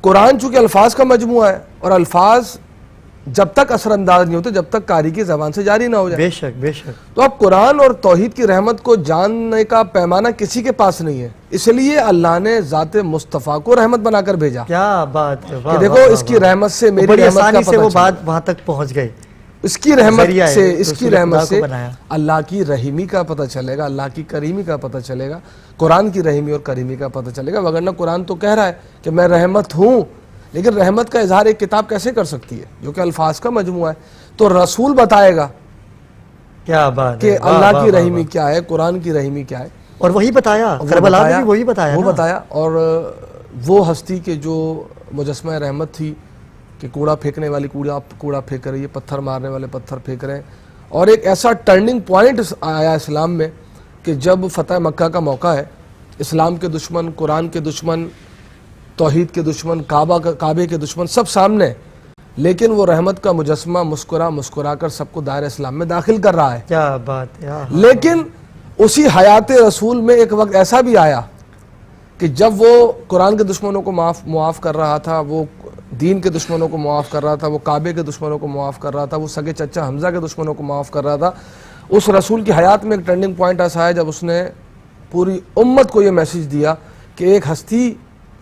قرآن چونکہ الفاظ کا مجموعہ ہے اور الفاظ جب تک اثر انداز نہیں ہوتے جب تک قاری کی زبان سے جاری نہ ہو جائے. بے شک بے شک. تو اب قرآن اور توحید کی رحمت کو جاننے کا پیمانہ کسی کے پاس نہیں ہے، اس لیے اللہ نے ذات مصطفیٰ کو رحمت بنا کر بھیجا. کیا بات ہے. کہ دیکھو اس کی رحمت سے میری بڑی رحمت کا آسانی سے پتہ وہ چلا. بات وہاں تک پہنچ گئی. اس کی رحمت ذریعہ سے، ہے، اس کی رسول رحمت خدا سے کو بنایا. اللہ کی رحیمی کا پتہ چلے گا، اللہ کی کریمی کا پتہ چلے گا، قرآن کی رحیمی اور کریمی کا پتہ چلے گا. وگرنہ قرآن تو کہہ رہا ہے کہ میں رحمت ہوں، لیکن رحمت کا اظہار ایک کتاب کیسے کر سکتی ہے جو کہ الفاظ کا مجموعہ ہے؟ تو رسول بتائے گا کیا بات کہ ہے. اللہ کی رحیمی کیا ہے، قرآن کی رحیمی کیا ہے. اور وہی بتایا کربلا میں بھی وہی بتایا وہ نا. بتایا. اور وہ ہستی کے جو مجسمہ رحمت تھی کہ کوڑا پھینکنے والی کوڑا پھینک رہی ہے، پتھر مارنے والے پتھر پھینک رہے ہیں. اور ایک ایسا ٹرننگ پوائنٹ آیا اسلام میں کہ جب فتح مکہ کا موقع ہے، اسلام کے دشمن، قرآن کے دشمن، توحید کے دشمن، کعبے کے دشمن سب سامنے، لیکن وہ رحمت کا مجسمہ مسکرا کر سب کو دائرہ اسلام میں داخل کر رہا ہے. کیا بات ہے. لیکن اسی حیات رسول میں ایک وقت ایسا بھی آیا کہ جب وہ قرآن کے دشمنوں کو معاف کر رہا تھا، وہ دین کے دشمنوں کو معاف کر رہا تھا، وہ کعبے کے دشمنوں کو معاف کر رہا تھا، وہ سگے چچا حمزہ کے دشمنوں کو معاف کر رہا تھا، اس رسول کی حیات میں ایک ٹرننگ پوائنٹ ایسا ہے جب اس نے پوری امت کو یہ میسیج دیا کہ ایک ہستی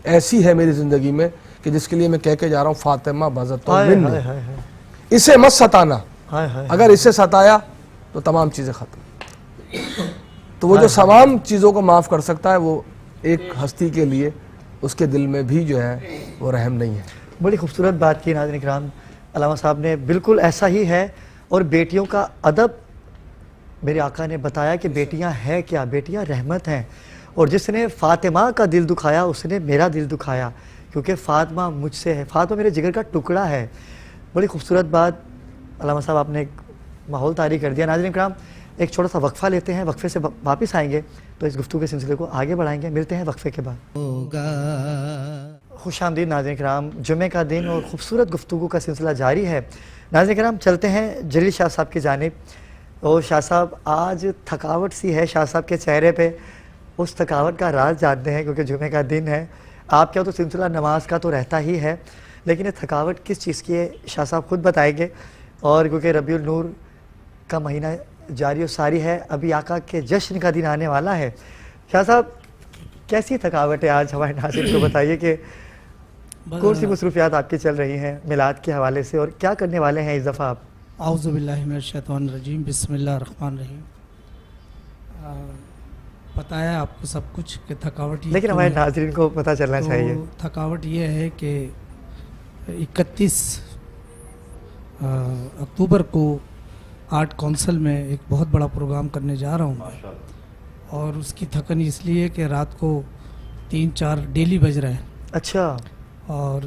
ایسی ہے میری زندگی میں کہ جس کے لیے میں کہہ کے جا رہا ہوں فاطمہ بذت منی، اسے مت ستانا، اگر اسے ستایا تو تمام چیزیں ختم. تو وہ جو تمام چیزوں کو معاف کر سکتا ہے وہ ایک ہستی کے لیے اس کے دل میں بھی جو ہے وہ رحم نہیں ہے. بڑی خوبصورت بات کی ناظرین اکرام علامہ صاحب نے. بالکل ایسا ہی ہے. اور بیٹیوں کا ادب میرے آقا نے بتایا کہ بیٹیاں ہیں کیا؟ بیٹیاں رحمت ہیں. اور جس نے فاطمہ کا دل دکھایا اس نے میرا دل دکھایا، کیونکہ فاطمہ مجھ سے ہے، فاطمہ میرے جگر کا ٹکڑا ہے. بڑی خوبصورت بات علامہ صاحب آپ نے ایک ماحول طاری کر دیا. ناظرین اکرام ایک چھوٹا سا وقفہ لیتے ہیں، وقفے سے واپس آئیں گے تو اس گفتگو کے سلسلے کو آگے بڑھائیں گے. ملتے ہیں وقفے کے بعد. خوش آمدید ناظرین کرام. جمعہ کا دن اور خوبصورت گفتگو کا سلسلہ جاری ہے. ناظرین کرام چلتے ہیں جلیل شاہ صاحب کی جانب. اور شاہ صاحب آج تھکاوٹ سی ہے شاہ صاحب کے چہرے پہ، اس تھکاوٹ کا راز جانتے ہیں کیونکہ جمعہ کا دن ہے. آپ کیا تو سلسلہ نماز کا تو رہتا ہی ہے، لیکن یہ تھکاوٹ کس چیز کی ہے شاہ صاحب خود بتائیں گے. اور کیونکہ ربیع النور کا مہینہ جاری و ساری ہے، ابھی آقا کے جشن کا دن آنے والا ہے. شاہ صاحب کیسی تھکاوٹ ہے آج ہمارے ناظرین کو بتائیے کہ کون سی مصروفیات آپ کی چل رہی ہیں میلاد کے حوالے سے، اور کیا کرنے والے ہیں اس دفعہ آپ؟ اعوذ باللہ من الشیطان الرجیم، بسم اللہ الرحمن الرحیم. پتہ ہے آپ کو سب کچھ کہ تھکاوٹ، لیکن ہمارے ناظرین کو پتہ چلنا چاہیے. تھکاوٹ یہ ہے کہ 31 اکتوبر کو آرٹ کونسل میں ایک بہت بڑا پروگرام کرنے جا رہا ہوں، اور اس کی تھکن اس لیے کہ رات کو 3-4 ڈیلی بج رہے ہیں. اچھا. اور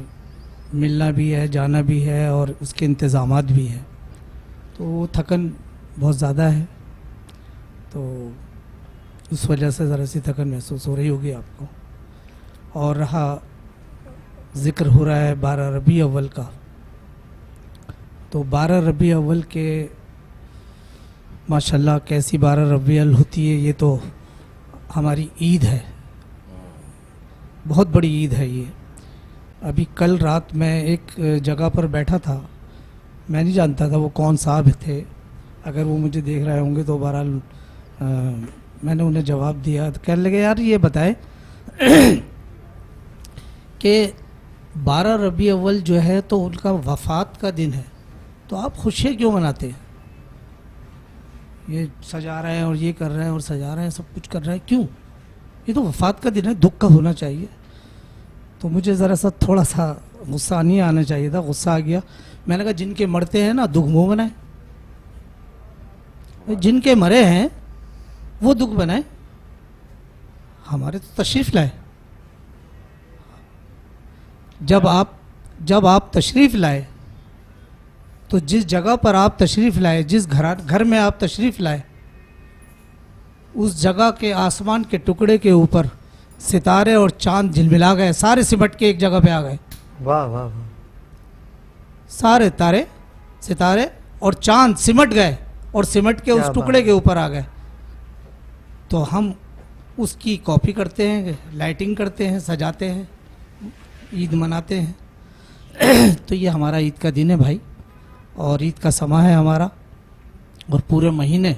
ملنا بھی ہے، جانا بھی ہے، اور اس کے انتظامات بھی ہیں، تو وہ تھکن بہت زیادہ ہے. تو اس وجہ سے ذرا سی تھکن محسوس ہو رہی ہوگی آپ کو. اور رہا ذکر ہو رہا ہے 12 ربیع اول کا، تو 12 ربیع اول کے ماشاءاللہ کیسی 12 ربیع الاول ہوتی ہے، یہ تو ہماری عید ہے، بہت بڑی عید ہے یہ. ابھی کل رات میں ایک جگہ پر بیٹھا تھا، میں نہیں جانتا تھا وہ کون صاحب تھے، اگر وہ مجھے دیکھ رہے ہوں گے تو بہرحال میں نے انہیں جواب دیا. تو کہنے لگے یار یہ بتائے کہ 12 ربیع اول جو ہے تو ان کا وفات کا دن ہے، تو آپ خوشیاں کیوں مناتے ہیں؟ یہ سجا رہے ہیں اور یہ کر رہے ہیں اور سجا رہے ہیں، سب کچھ کر رہے ہیں، کیوں؟ یہ تو وفات کا دن ہے، دکھ کا ہونا چاہیے. تو مجھے ذرا سا تھوڑا سا غصہ نہیں آنا چاہیے تھا، غصہ آ گیا. میں نے کہا جن کے مرتے ہیں نا دکھ منہ بنائیں، جن کے مرے ہیں وہ دکھ بنائیں، ہمارے تو تشریف لائے. جب آپ تشریف لائے تو جس جگہ پر آپ تشریف لائے، جس گھر میں آپ تشریف لائے، اس جگہ کے آسمان کے ٹکڑے کے اوپر ستارے اور چاند جھلملا گئے، سارے سمٹ کے ایک جگہ پہ آ گئے. واہ واہ واہ. سارے تارے ستارے اور چاند سمٹ گئے اور سمٹ کے اس ٹکڑے کے اوپر آ گئے. تو ہم اس کی کاپی کرتے ہیں، لائٹنگ کرتے ہیں، سجاتے ہیں، عید مناتے ہیں. تو یہ ہمارا عید کا دن ہے بھائی، اور عید کا سما ہے ہمارا، اور پورے مہینے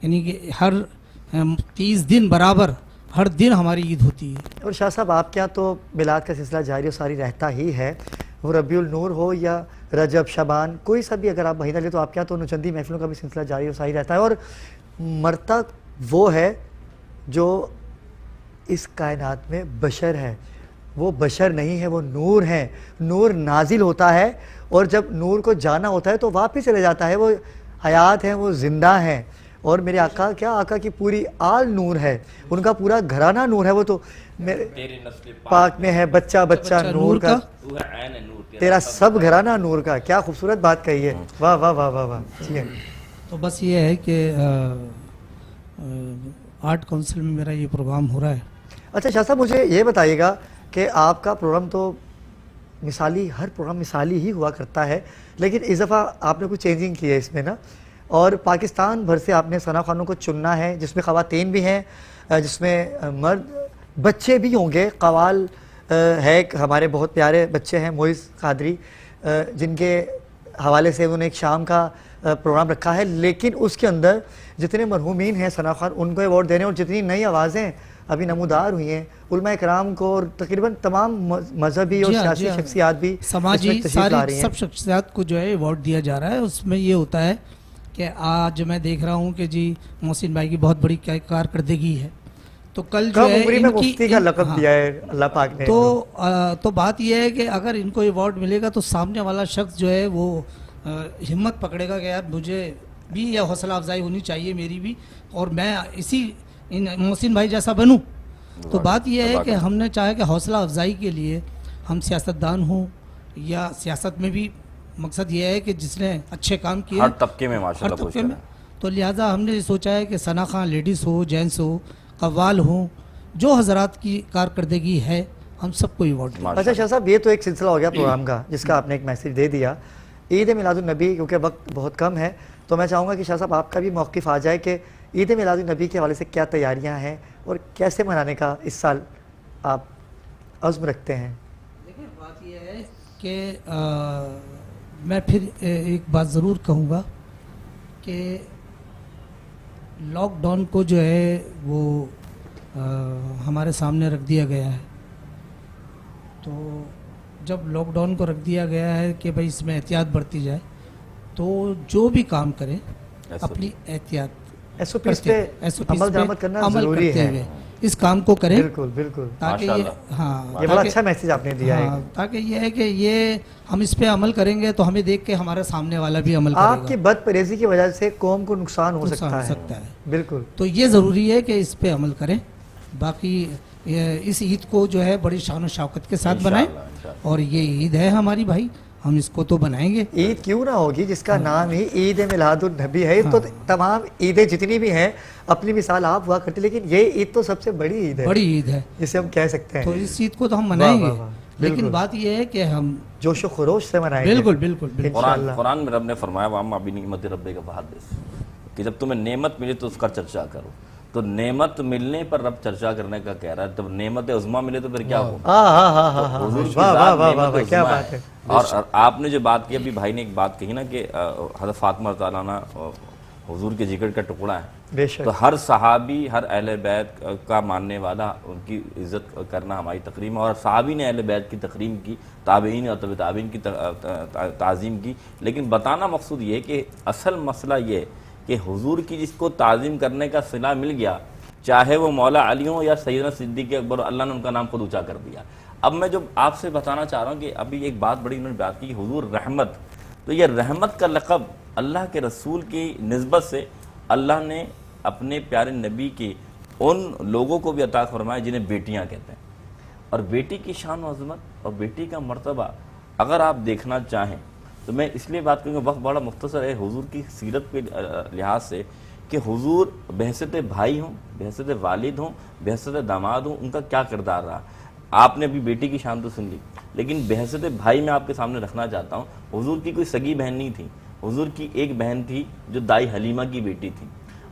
یعنی کہ ہر 30 دن برابر ہر دن ہماری عید ہوتی ہے. اور شاہ صاحب آپ کے یہاں تو میلاد کا سلسلہ جاری و ساری رہتا ہی ہے، وہ ربیع النور ہو یا رجب شعبان، کوئی سا بھی اگر آپ مہینہ لیں تو آپ کے یہاں تو نوچندی محفلوں کا بھی سلسلہ جاری و ساری رہتا ہے. اور مرتا وہ ہے جو اس کائنات میں بشر ہے، وہ بشر نہیں ہے، وہ نور ہے. نور نازل ہوتا ہے اور جب نور کو جانا ہوتا ہے تو واپس چلے جاتا ہے. وہ حیات ہیں، وہ زندہ ہیں. اور میرے آقا کیا، آقا کی پوری آل نور ہے، ان کا پورا گھرانہ نور ہے. وہ تو پاک میں ہے بچہ بچہ نور کا، تیرا سب گھرانہ نور کا. کیا خوبصورت بات کہی ہے، واہ واہ واہ واہ واہ. ٹھیک ہے. تو بس یہ ہے کہ آرٹ کونسل میں میرا یہ پروگرام ہو رہا ہے. اچھا شاہ صاحب مجھے یہ بتائیے گا کہ آپ کا پروگرام تو مثالی، ہر پروگرام مثالی ہی ہوا کرتا ہے، لیکن اس دفعہ آپ نے کچھ چینجنگ کی ہے اس میں نا، اور پاکستان بھر سے آپ نے ثنا خانوں کو چننا ہے، جس میں خواتین بھی ہیں، جس میں مرد بچے بھی ہوں گے. قوال ہے، ہمارے بہت پیارے بچے ہیں معز قادری، جن کے حوالے سے انہوں نے ایک شام کا پروگرام رکھا ہے. لیکن اس کے اندر جتنے مرحومین ہیں ثنا خان ان کو ایوارڈ دینے، اور جتنی نئی آوازیں ابھی نمودار ہوئی ہیں علماء اکرام کو، اور تقریباً تمام مذہبی اور سیاسی شخصیات بھی سماجی ساری سب شخصیات کو جو ہے ایوارڈ دیا جا رہا ہے. اس میں یہ ہوتا ہے کہ آج میں دیکھ رہا ہوں کہ جی محسن بھائی کی بہت بڑی کارکردگی ہے، تو کل جو ہے ان کو مفتی کا لقب دیا ہے اللہ پاک نے. تو بات یہ ہے کہ اگر ان کو ایوارڈ ملے گا تو سامنے والا شخص جو ہے وہ ہمت پکڑے گا کہ یار مجھے بھی یہ حوصلہ افزائی ہونی چاہیے میری بھی، اور میں اسی محسن بھائی جیسا بنوں. تو بات یہ ہے کہ ہم نے چاہا کہ حوصلہ افزائی کے لیے ہم سیاستدان ہوں یا سیاست میں بھی، مقصد یہ ہے کہ جس نے اچھے کام کیے ہر طبقے میں ماشاءاللہ کوشش کریں، تو لہٰذا ہم نے سوچا ہے کہ ثنا خان لیڈیز ہو، جینٹس ہو، قوال ہوں، جو حضرات کی کارکردگی ہے ہم سب کو ایوارڈ دیں. اچھا شاہ صاحب یہ تو ایک سلسلہ ہو گیا پروگرام کا جس کا آپ نے ایک میسیج دے دیا. عید میلاد النبی کیونکہ وقت بہت کم ہے تو میں چاہوں گا کہ شاہ صاحب آپ کا بھی موقف آ جائے کہ عید میلاد النبی کے حوالے سے کیا تیاریاں ہیں اور کیسے منانے کا اس سال آپ عزم رکھتے ہیں. دیکھیں بات یہ ہے کہ میں پھر ایک بات ضرور کہوں گا کہ لاک ڈاؤن کو جو ہے وہ ہمارے سامنے رکھ دیا گیا ہے. تو جب لاک ڈاؤن کو رکھ دیا گیا ہے کہ بھائی اس میں احتیاط برتی جائے، تو جو بھی کام کریں اپنی احتیاط ایس او پیز پہ عمل درآمد کرنا ضروری ہے، اس کام کو کریں. بالکل بالکل، تاکہ یہ بڑا اچھا میسیج آپ نے دیا ہے. تاکہ یہ ہے کہ یہ ہم اس پہ عمل کریں گے تو ہمیں دیکھ کے ہمارے سامنے والا بھی عمل کرے گا. آپ کی بد پرہیزی کی وجہ سے قوم کو نقصان ہو سکتا ہے. بالکل. تو یہ ضروری ہے کہ اس پہ عمل کریں. باقی اس عید کو جو ہے بڑی شان و شوکت کے ساتھ بنائیں، اور یہ عید ہے ہماری بھائی، ہم اس کو تو بنائیں گے. عید کیوں نہ ہوگی جس کا نام ہی عید میلاد النبی ہے. تو تمام عیدیں جتنی بھی ہیں اپنی مثال آپ ہوا کرتے، لیکن یہ عید تو سب سے بڑی عید ہے، بڑی عید ہے جسے ہم کہہ سکتے ہیں. تو اس عید کو تو ہم منائیں گے، لیکن بات یہ ہے کہ ہم جوش و خروش سے منائیں گے. بالکل بالکل. قرآن میں رب نے فرمایا وَأَمَّا بِنِعْمَتِ رَبِّكَ فَحَدِّثْ، کہ جب تمہیں نعمت ملی تو اس کا چرچا کرو. تو نعمت ملنے پر رب چرچا کرنے کا کہہ رہا ہے. جب نعمت عظمیٰ ملے تو پھر کیا ہو. حضور کی ذات نعمت عظمیٰ ہے. اور آپ نے جو بات کی، ابھی بھائی نے ایک بات کہی نا کہ حضرت فاطمہ رضی اللہ عنہا حضور کے جگر کا ٹکڑا ہے. تو ہر صحابی، ہر اہل بیت کا ماننے والا، ان کی عزت کرنا ہماری تقریم ہے. اور صحابی نے اہل بیت کی تقریم کی، تابعین اور تبع تابعین کی تعظیم کی. لیکن بتانا مقصود یہ کہ اصل مسئلہ یہ کہ حضور کی جس کو تعظیم کرنے کا صلہ مل گیا، چاہے وہ مولا علی ہوں یا سیدنا صدیق اکبر، اللہ نے ان کا نام خود اونچا کر دیا۔ اب میں جو آپ سے بتانا چاہ رہا ہوں کہ ابھی ایک بات بڑی انہوں نے بات کی کہ حضور رحمت، تو یہ رحمت کا لقب اللہ کے رسول کی نسبت سے اللہ نے اپنے پیارے نبی کے ان لوگوں کو بھی عطا فرمایا جنہیں بیٹیاں کہتے ہیں۔ اور بیٹی کی شان و عظمت اور بیٹی کا مرتبہ اگر آپ دیکھنا چاہیں تو میں اس لیے بات کروں گا، وقت بڑا مختصر ہے حضور کی سیرت کے لحاظ سے، کہ حضور بحیثیت بھائی ہوں، بحیثیت والد ہوں، بحیثیت داماد ہوں، ان کا کیا کردار رہا۔ آپ نے ابھی بیٹی کی شان تو سن لی، لیکن بحیثیت بھائی میں آپ کے سامنے رکھنا چاہتا ہوں، حضور کی کوئی سگی بہن نہیں تھی، حضور کی ایک بہن تھی جو دائی حلیمہ کی بیٹی تھی،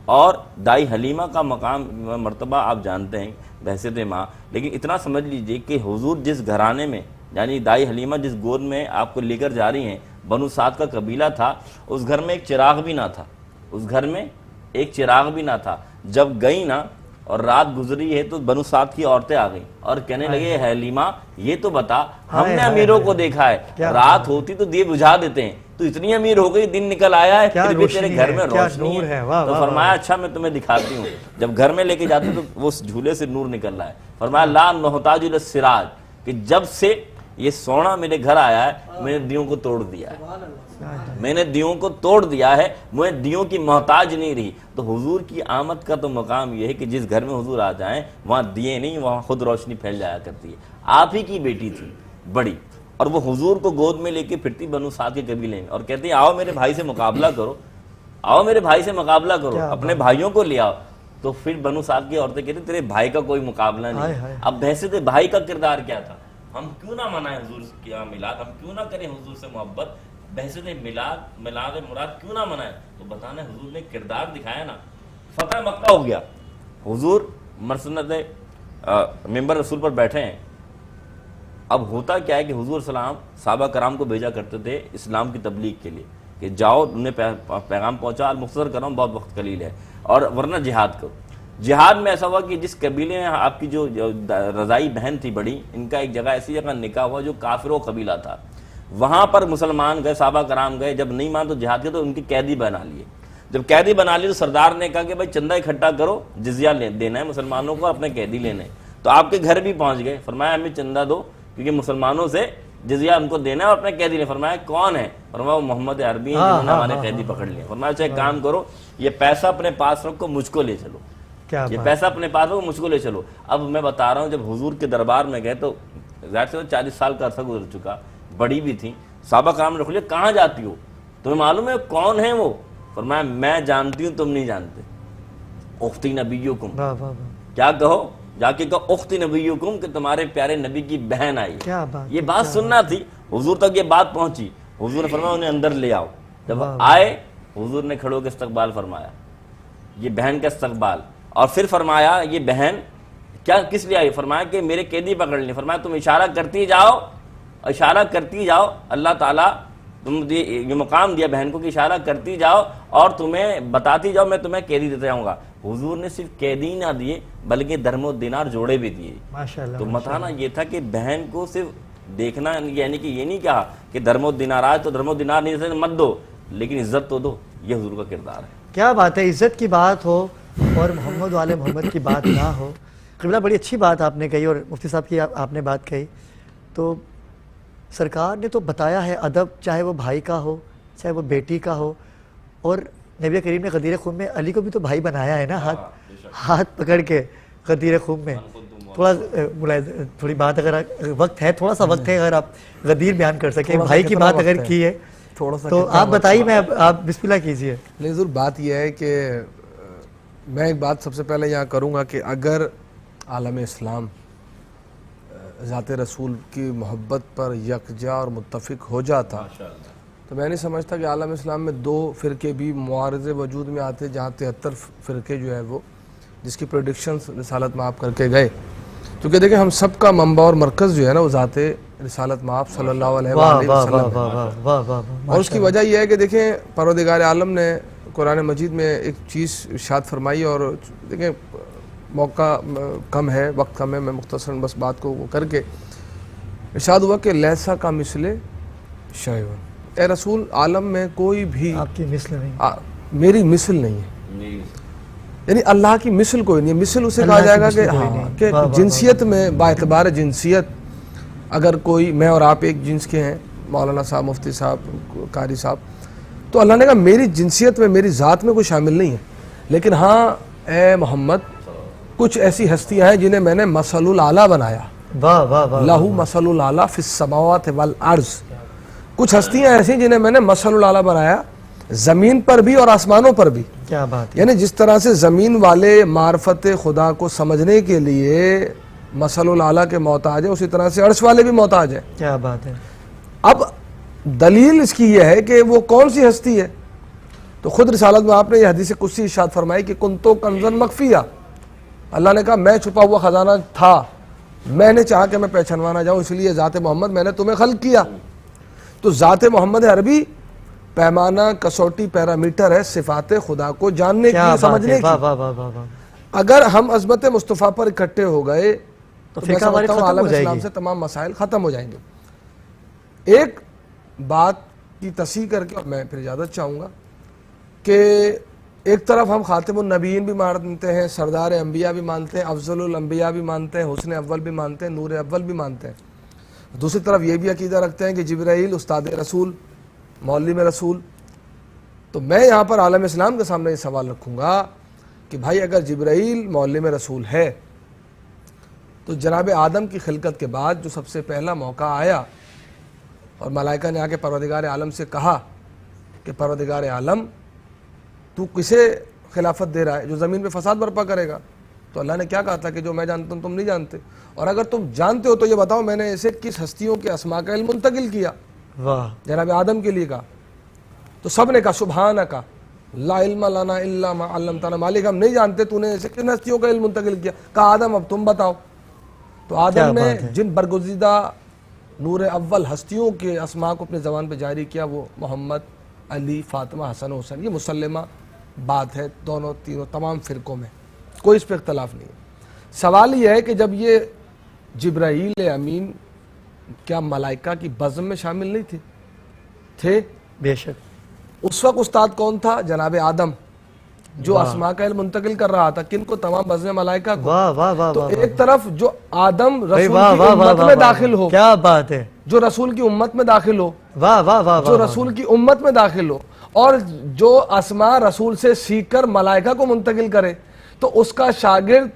اور دائی حلیمہ کا مقام مرتبہ آپ جانتے ہیں بحیثیت ماں، لیکن اتنا سمجھ لیجئے کہ حضور جس گھرانے میں، یعنی دائی حلیمہ جس گود میں آپ کو لے کر جا رہی ہیں، بنو سعد کا قبیلہ تھا، اس گھر میں ایک چراغ بھی نہ تھا، اس گھر میں ایک چراغ بھی نہ تھا۔ جب گئی نا اور رات گزری ہے تو بنو سعد کی عورتیں آ گئیں اور کہنے لگے حلیمہ یہ تو بتا، ہم نے امیروں کو دیکھا ہے رات ہوتی تو دیے بجھا دیتے ہیں، تو اتنی امیر ہو گئی، دن نکل آیا ہے پھر بھی تیرے گھر میں روشنی ہے۔ تو فرمایا اچھا میں تمہیں دکھاتی ہوں، جب گھر میں لے کے جاتے تو وہ جھولے سے نور نکل رہا ہے۔ فرمایا لا محتاج الی السراج، کہ جب سے یہ سونا میرے گھر آیا ہے میں نے دیوں کو توڑ دیا ہے، میں نے دیوں کو توڑ دیا ہے، میں دیوں کی محتاج نہیں رہی۔ تو حضور کی آمد کا تو مقام یہ ہے کہ جس گھر میں حضور آ جائیں وہاں دیے نہیں، وہاں خود روشنی پھیل جایا کرتی ہے۔ آپ ہی کی بیٹی تھی بڑی، اور وہ حضور کو گود میں لے کے پھرتی بنو سعد کے قبیلے میں، اور کہتی ہیں آؤ میرے بھائی سے مقابلہ کرو، آؤ میرے بھائی سے مقابلہ کرو، اپنے بھائیوں کو لے آؤ۔ تو پھر بنو سعد کی عورتیں کہتی تیرے بھائی کا کوئی مقابلہ نہیں۔ اب بحیثیت بھائی کا کردار کیا تھا، ہم کیوں نہ منائیں حضور کی میلاد، ہم کیوں نہ کریں حضور سے محبت، بحیثیت میلاد مراد کیوں نہ منائیں؟ تو بتانا حضور نے کردار دکھایا نا۔ فتح مکہ ہو گیا، حضور مسند ممبر رسول پر بیٹھے ہیں۔ اب ہوتا کیا ہے کہ حضور سلام صحابہ کرام کو بھیجا کرتے تھے اسلام کی تبلیغ کے لیے کہ جاؤ انہیں پیغام پہنچا، مختصر کر رہا ہوں بہت وقت قلیل ہے، اور ورنہ جہاد کرو۔ جہاد میں ایسا ہوا کہ جس قبیلے میں آپ کی جو رضائی بہن تھی بڑی، ان کا ایک جگہ ایسی جگہ نکاح ہوا جو کافروں قبیلہ تھا، وہاں پر مسلمان گئے، صحابہ کرام گئے، جب نہیں مان تو جہاد کے تو ان کی قیدی بنا لیے۔ جب قیدی بنا لیے تو سردار نے کہا کہ بھائی چندہ اکٹھا کرو، جزیہ دینا ہے مسلمانوں کو، اپنے قیدی لینے۔ تو آپ کے گھر بھی پہنچ گئے، فرمایا ہمیں چندہ دو کیونکہ مسلمانوں سے جزیہ ان کو دینا ہے اور اپنے قیدی لیں۔ فرمایا کون ہے؟ فرمایا وہ محمد عربی ہیں جنہوں نے ہمارے قیدی پکڑ لیے۔ فرمایا اچھا ایک کام کرو، یہ پیسہ اپنے پاس رکھو، مجھ کو لے چلو، یہ پیسہ اپنے پاس رکھو، مجھ کو لے چلو۔ اب میں بتا رہا ہوں جب حضور کے دربار میں گئے تو ظاہر سے 40 سال کا عرصہ گزر چکا، بڑی بھی تھیں، صحابہ کرام نے رکھ لیا کہاں جاتی ہو، تمہیں معلوم ہے کون ہے وہ؟ فرمایا میں جانتی ہوں تم نہیں جانتے، اختی نبیکم، کیا کہو جا کے کہو اختی نبیکم کہ تمہارے پیارے نبی کی بہن آئی۔ یہ بات سننا تھی، حضور تک یہ بات پہنچی، حضور نے فرمایا انہیں اندر لے آؤ۔ جب آئے حضور نے کھڑے ہو کے استقبال فرمایا، یہ بہن کا استقبال، اور پھر فرمایا یہ بہن کیا کس لیے آئی؟ فرمایا کہ میرے قیدی پکڑ لیں۔ فرمایا تم اشارہ کرتی جاؤ، اشارہ کرتی جاؤ، اللہ تعالیٰ تم یہ مقام دیا بہن کو کہ اشارہ کرتی جاؤ اور تمہیں بتاتی جاؤ، میں تمہیں قیدی دیتا جاؤں گا۔ حضور نے صرف قیدی نہ دیے بلکہ درم و دینار جوڑے بھی دیے۔ تو متانا یہ تھا کہ بہن کو صرف دیکھنا، یعنی کہ یہ نہیں کہا کہ درم و دینار آج تو درم و دینار نہیں مت دو، لیکن عزت تو دو، یہ حضور کا کردار ہے۔ کیا بات ہے، عزت کی بات ہو اور محمد والے محمد کی بات نہ ہو۔ قبلہ بڑی اچھی بات آپ نے کہی، اور مفتی صاحب کی آپ نے بات کہی، تو سرکار نے تو بتایا ہے ادب، چاہے وہ بھائی کا ہو چاہے وہ بیٹی کا ہو، اور نبی کریم نے غدیر خم میں علی کو بھی تو بھائی بنایا ہے نا، ہاتھ پکڑ کے غدیر خم میں۔ تھوڑی بات اگر وقت ہے، تھوڑا سا وقت ہے، اگر آپ غدیر بیان کر سکیں، بھائی کی بات اگر کی ہے تو آپ بتائیے، میں آپ بسم اللہ کیجئے۔ نہیں ضرور، بات یہ ہے کہ میں ایک بات سب سے پہلے یہاں کروں گا کہ اگر عالم اسلام ذات رسول کی محبت پر یکجا اور متفق ہو جاتا تو میں نہیں سمجھتا کہ عالم اسلام میں 2 فرقے بھی معارضے وجود میں آتے، جہاں 73 فرقے جو ہے وہ جس کی پریڈکشنز رسالت مآب کر کے گئے۔ کیونکہ دیکھیں ہم سب کا منبع اور مرکز جو ہے نا وہ ذات رسالت مآب صلی اللہ علیہ وسلم ہے، اور اس کی وجہ یہ ہے کہ دیکھیں پروردگار عالم نے قرآن مجید میں ایک چیز ارشاد فرمائی، اور دیکھیں موقع کم ہے، وقت کم ہے، میں مختصراً بس بات کو کر کے ارشاد ہوا کہ لیسا کا مثل شیء، اے رسول عالم میں کوئی بھی آپ کی مثل نہیں، میری مثل نہیں ہے، یعنی اللہ کی مثل کوئی نہیں ہے. مثل اسے کہا اللہ کی جائے گا مثل کہ کوئی ہاں نہیں. کہ واہ واہ جنسیت میں با اعتبار جنسیت اگر کوئی میں اور آپ ایک جنس کے ہیں، مولانا صاحب، مفتی صاحب، قاری صاحب، تو اللہ نے کہا میری جنسیت میں میری ذات میں کوئی شامل نہیں ہے، لیکن ہاں اے محمد کچھ ایسی ہستیاں ہیں جنہیں میں نے مثل الاعلیٰ بنایا. واہ واہ واہ. لہو مثل الاعلیٰ فی السماوات والارض. کچھ ہستیاں ایسی جنہیں میں نے مثل الاعلیٰ بنایا زمین پر بھی اور آسمانوں پر بھی. کیا بات ہے. یعنی جس طرح سے زمین والے معرفت خدا کو سمجھنے کے لیے مثل الاعلیٰ کے محتاج ہیں، اسی طرح سے عرش والے بھی محتاج ہیں. کیا بات ہے. اب دلیل اس کی یہ ہے کہ وہ کون سی ہستی ہے، تو خود رسالت میں آپ نے یہ حدیث قدسی ارشاد فرمائی کہ کنتو کنزن مخفیہ. اللہ نے کہا میں چھپا ہوا خزانہ تھا، میں نے چاہا کہ میں پہچانوا نہ جاؤں، اس لیے ذات محمد میں نے تمہیں خلق کیا. تو ذات محمد عربی پیمانہ، کسوٹی، پیرامیٹر ہے صفات خدا کو جاننے کیا کی، بات سمجھنے ہے. واہ کی. واہ واہ واہ واہ. اگر ہم عظمت مصطفیٰ پر اکٹھے ہو گئے تو میں فقہ ہماری سمجھتا ہوں ختم ہو عالم جائے اسلام گی. سے تمام مسائل ختم ہو جائیں گے. ایک بات کی تصحیح کر کے میں پھر اجازت چاہوں گا کہ ایک طرف ہم خاتم النبیین بھی مانتے ہیں، سردار انبیاء بھی مانتے ہیں، افضل الانبیاء بھی مانتے ہیں، حسن اول بھی مانتے ہیں، نور اول بھی مانتے ہیں. دوسری طرف یہ بھی عقیدہ رکھتے ہیں کہ جبرائیل استاد رسول، معلم رسول. تو میں یہاں پر عالم اسلام کے سامنے یہ سوال رکھوں گا کہ بھائی اگر جبرائیل معلم رسول ہے تو جناب آدم کی خلقت کے بعد جو سب سے پہلا موقع آیا اور ملائکہ نے آ کے پروردگار عالم سے کہا کہ پروردگار عالم تو کسے خلافت دے رہا ہے جو زمین پہ فساد برپا کرے گا، تو اللہ نے کیا کہا تھا کہ جو میں جانتا ہوں تم نہیں جانتے، اور اگر تم جانتے ہو تو یہ بتاؤ میں نے اسے کس ہستیوں کے اسماء کا علم منتقل کیا. واہ. جناب آدم کے لیے کہا تو سب نے کہا سبحانک لا علم لنا الا ما علمتنا. مالک ہم نہیں جانتے تو نے اسے کن ہستیوں کا علم منتقل کیا. کہا آدم اب تم بتاؤ. تو آدم نے جن برگزیدہ نور اول ہستیوں کے اسماء کو اپنے زبان پہ جاری کیا وہ محمد، علی، فاطمہ، حسن و حسین. یہ مسلمہ بات ہے دونوں تینوں تمام فرقوں میں، کوئی اس پہ اختلاف نہیں ہے. سوال یہ ہے کہ جب یہ جبرائیل امین کیا ملائکہ کی بزم میں شامل نہیں تھے؟ بے شک. اس وقت استاد کون تھا؟ جناب آدم، جو اسماء کا علم منتقل کر رہا تھا. کن کو؟ تمام بزم ملائکہ کو. واہ واہ واہ. تو ایک طرف جو آدم رسول واہ کی واہ امت واہ میں واہ. داخل ہو، کیا بات ہے. جو رسول کی امت میں داخل ہو، واہ واہ واہ. جو رسول کی امت میں داخل ہو اور جو اسماء رسول سے سیکھ کر ملائکہ کو منتقل کرے، تو اس کا شاگرد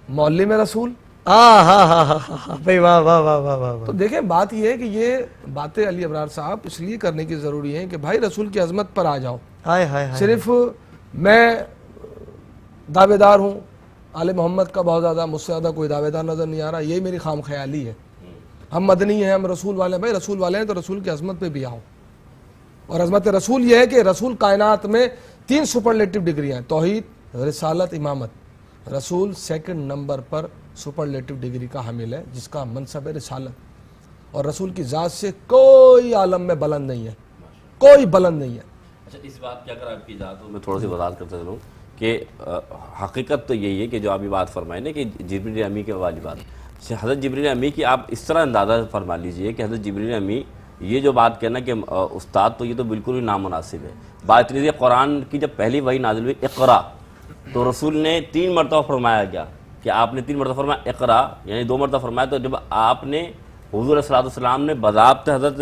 معلم رسول. بھائی واہ واہ واہ واہ واہ. تو دیکھیں بات یہ ہے کہ یہ باتیں علی ابرار صاحب اس لیے کرنے کی ضروری ہے کہ بھائی رسول کی عظمت پر آ جاؤ. ہائے ہائے ہائے. صرف میں دعوے دار ہوں آل محمد کا بہت زیادہ، مجھ سے زیادہ کوئی دعوے دار نظر نہیں آ رہا، یہی میری خام خیالی ہے. ہم مدنی ہیں، ہم رسول والے ہیں. بھائی رسول والے ہیں تو رسول کی عظمت پہ بھی آؤ. اور عظمت رسول یہ ہے کہ رسول کائنات میں 3 سپرلیٹو ڈگریاں ہیں: توحید، رسالت، امامت. رسول سیکنڈ نمبر پر سپرلیٹو ڈگری کا حامل ہے جس کا منصب ہے رسالت. اور رسول کی ذات سے کوئی عالم میں بلند نہیں ہے، کوئی بلند نہیں ہے. اچھا اس بات کی اگر آپ کی اجازت ہو میں تھوڑا سی وضاحت کرتا چلوں کہ حقیقت تو یہی ہے کہ جو آپ یہ بات فرمائیں نا کہ جبریل امی کے والی بات، حضرت جبریل امی کی آپ اس طرح اندازہ فرما لیجئے کہ حضرت جبریل امی یہ جو بات کہنا کہ استاد، تو یہ تو بالکل ہی نامناسب ہے. بات یہ قرآن کی جب پہلی وحی نازل ہوئی اقرا، تو رسول نے 3 مرتبہ فرمایا گیا کہ آپ نے 3 مرتبہ فرمایا اقرا، یعنی 2 مرتبہ فرمایا. تو جب آپ نے حضور صلی اللہ علیہ وسلم نے بضابط حضرت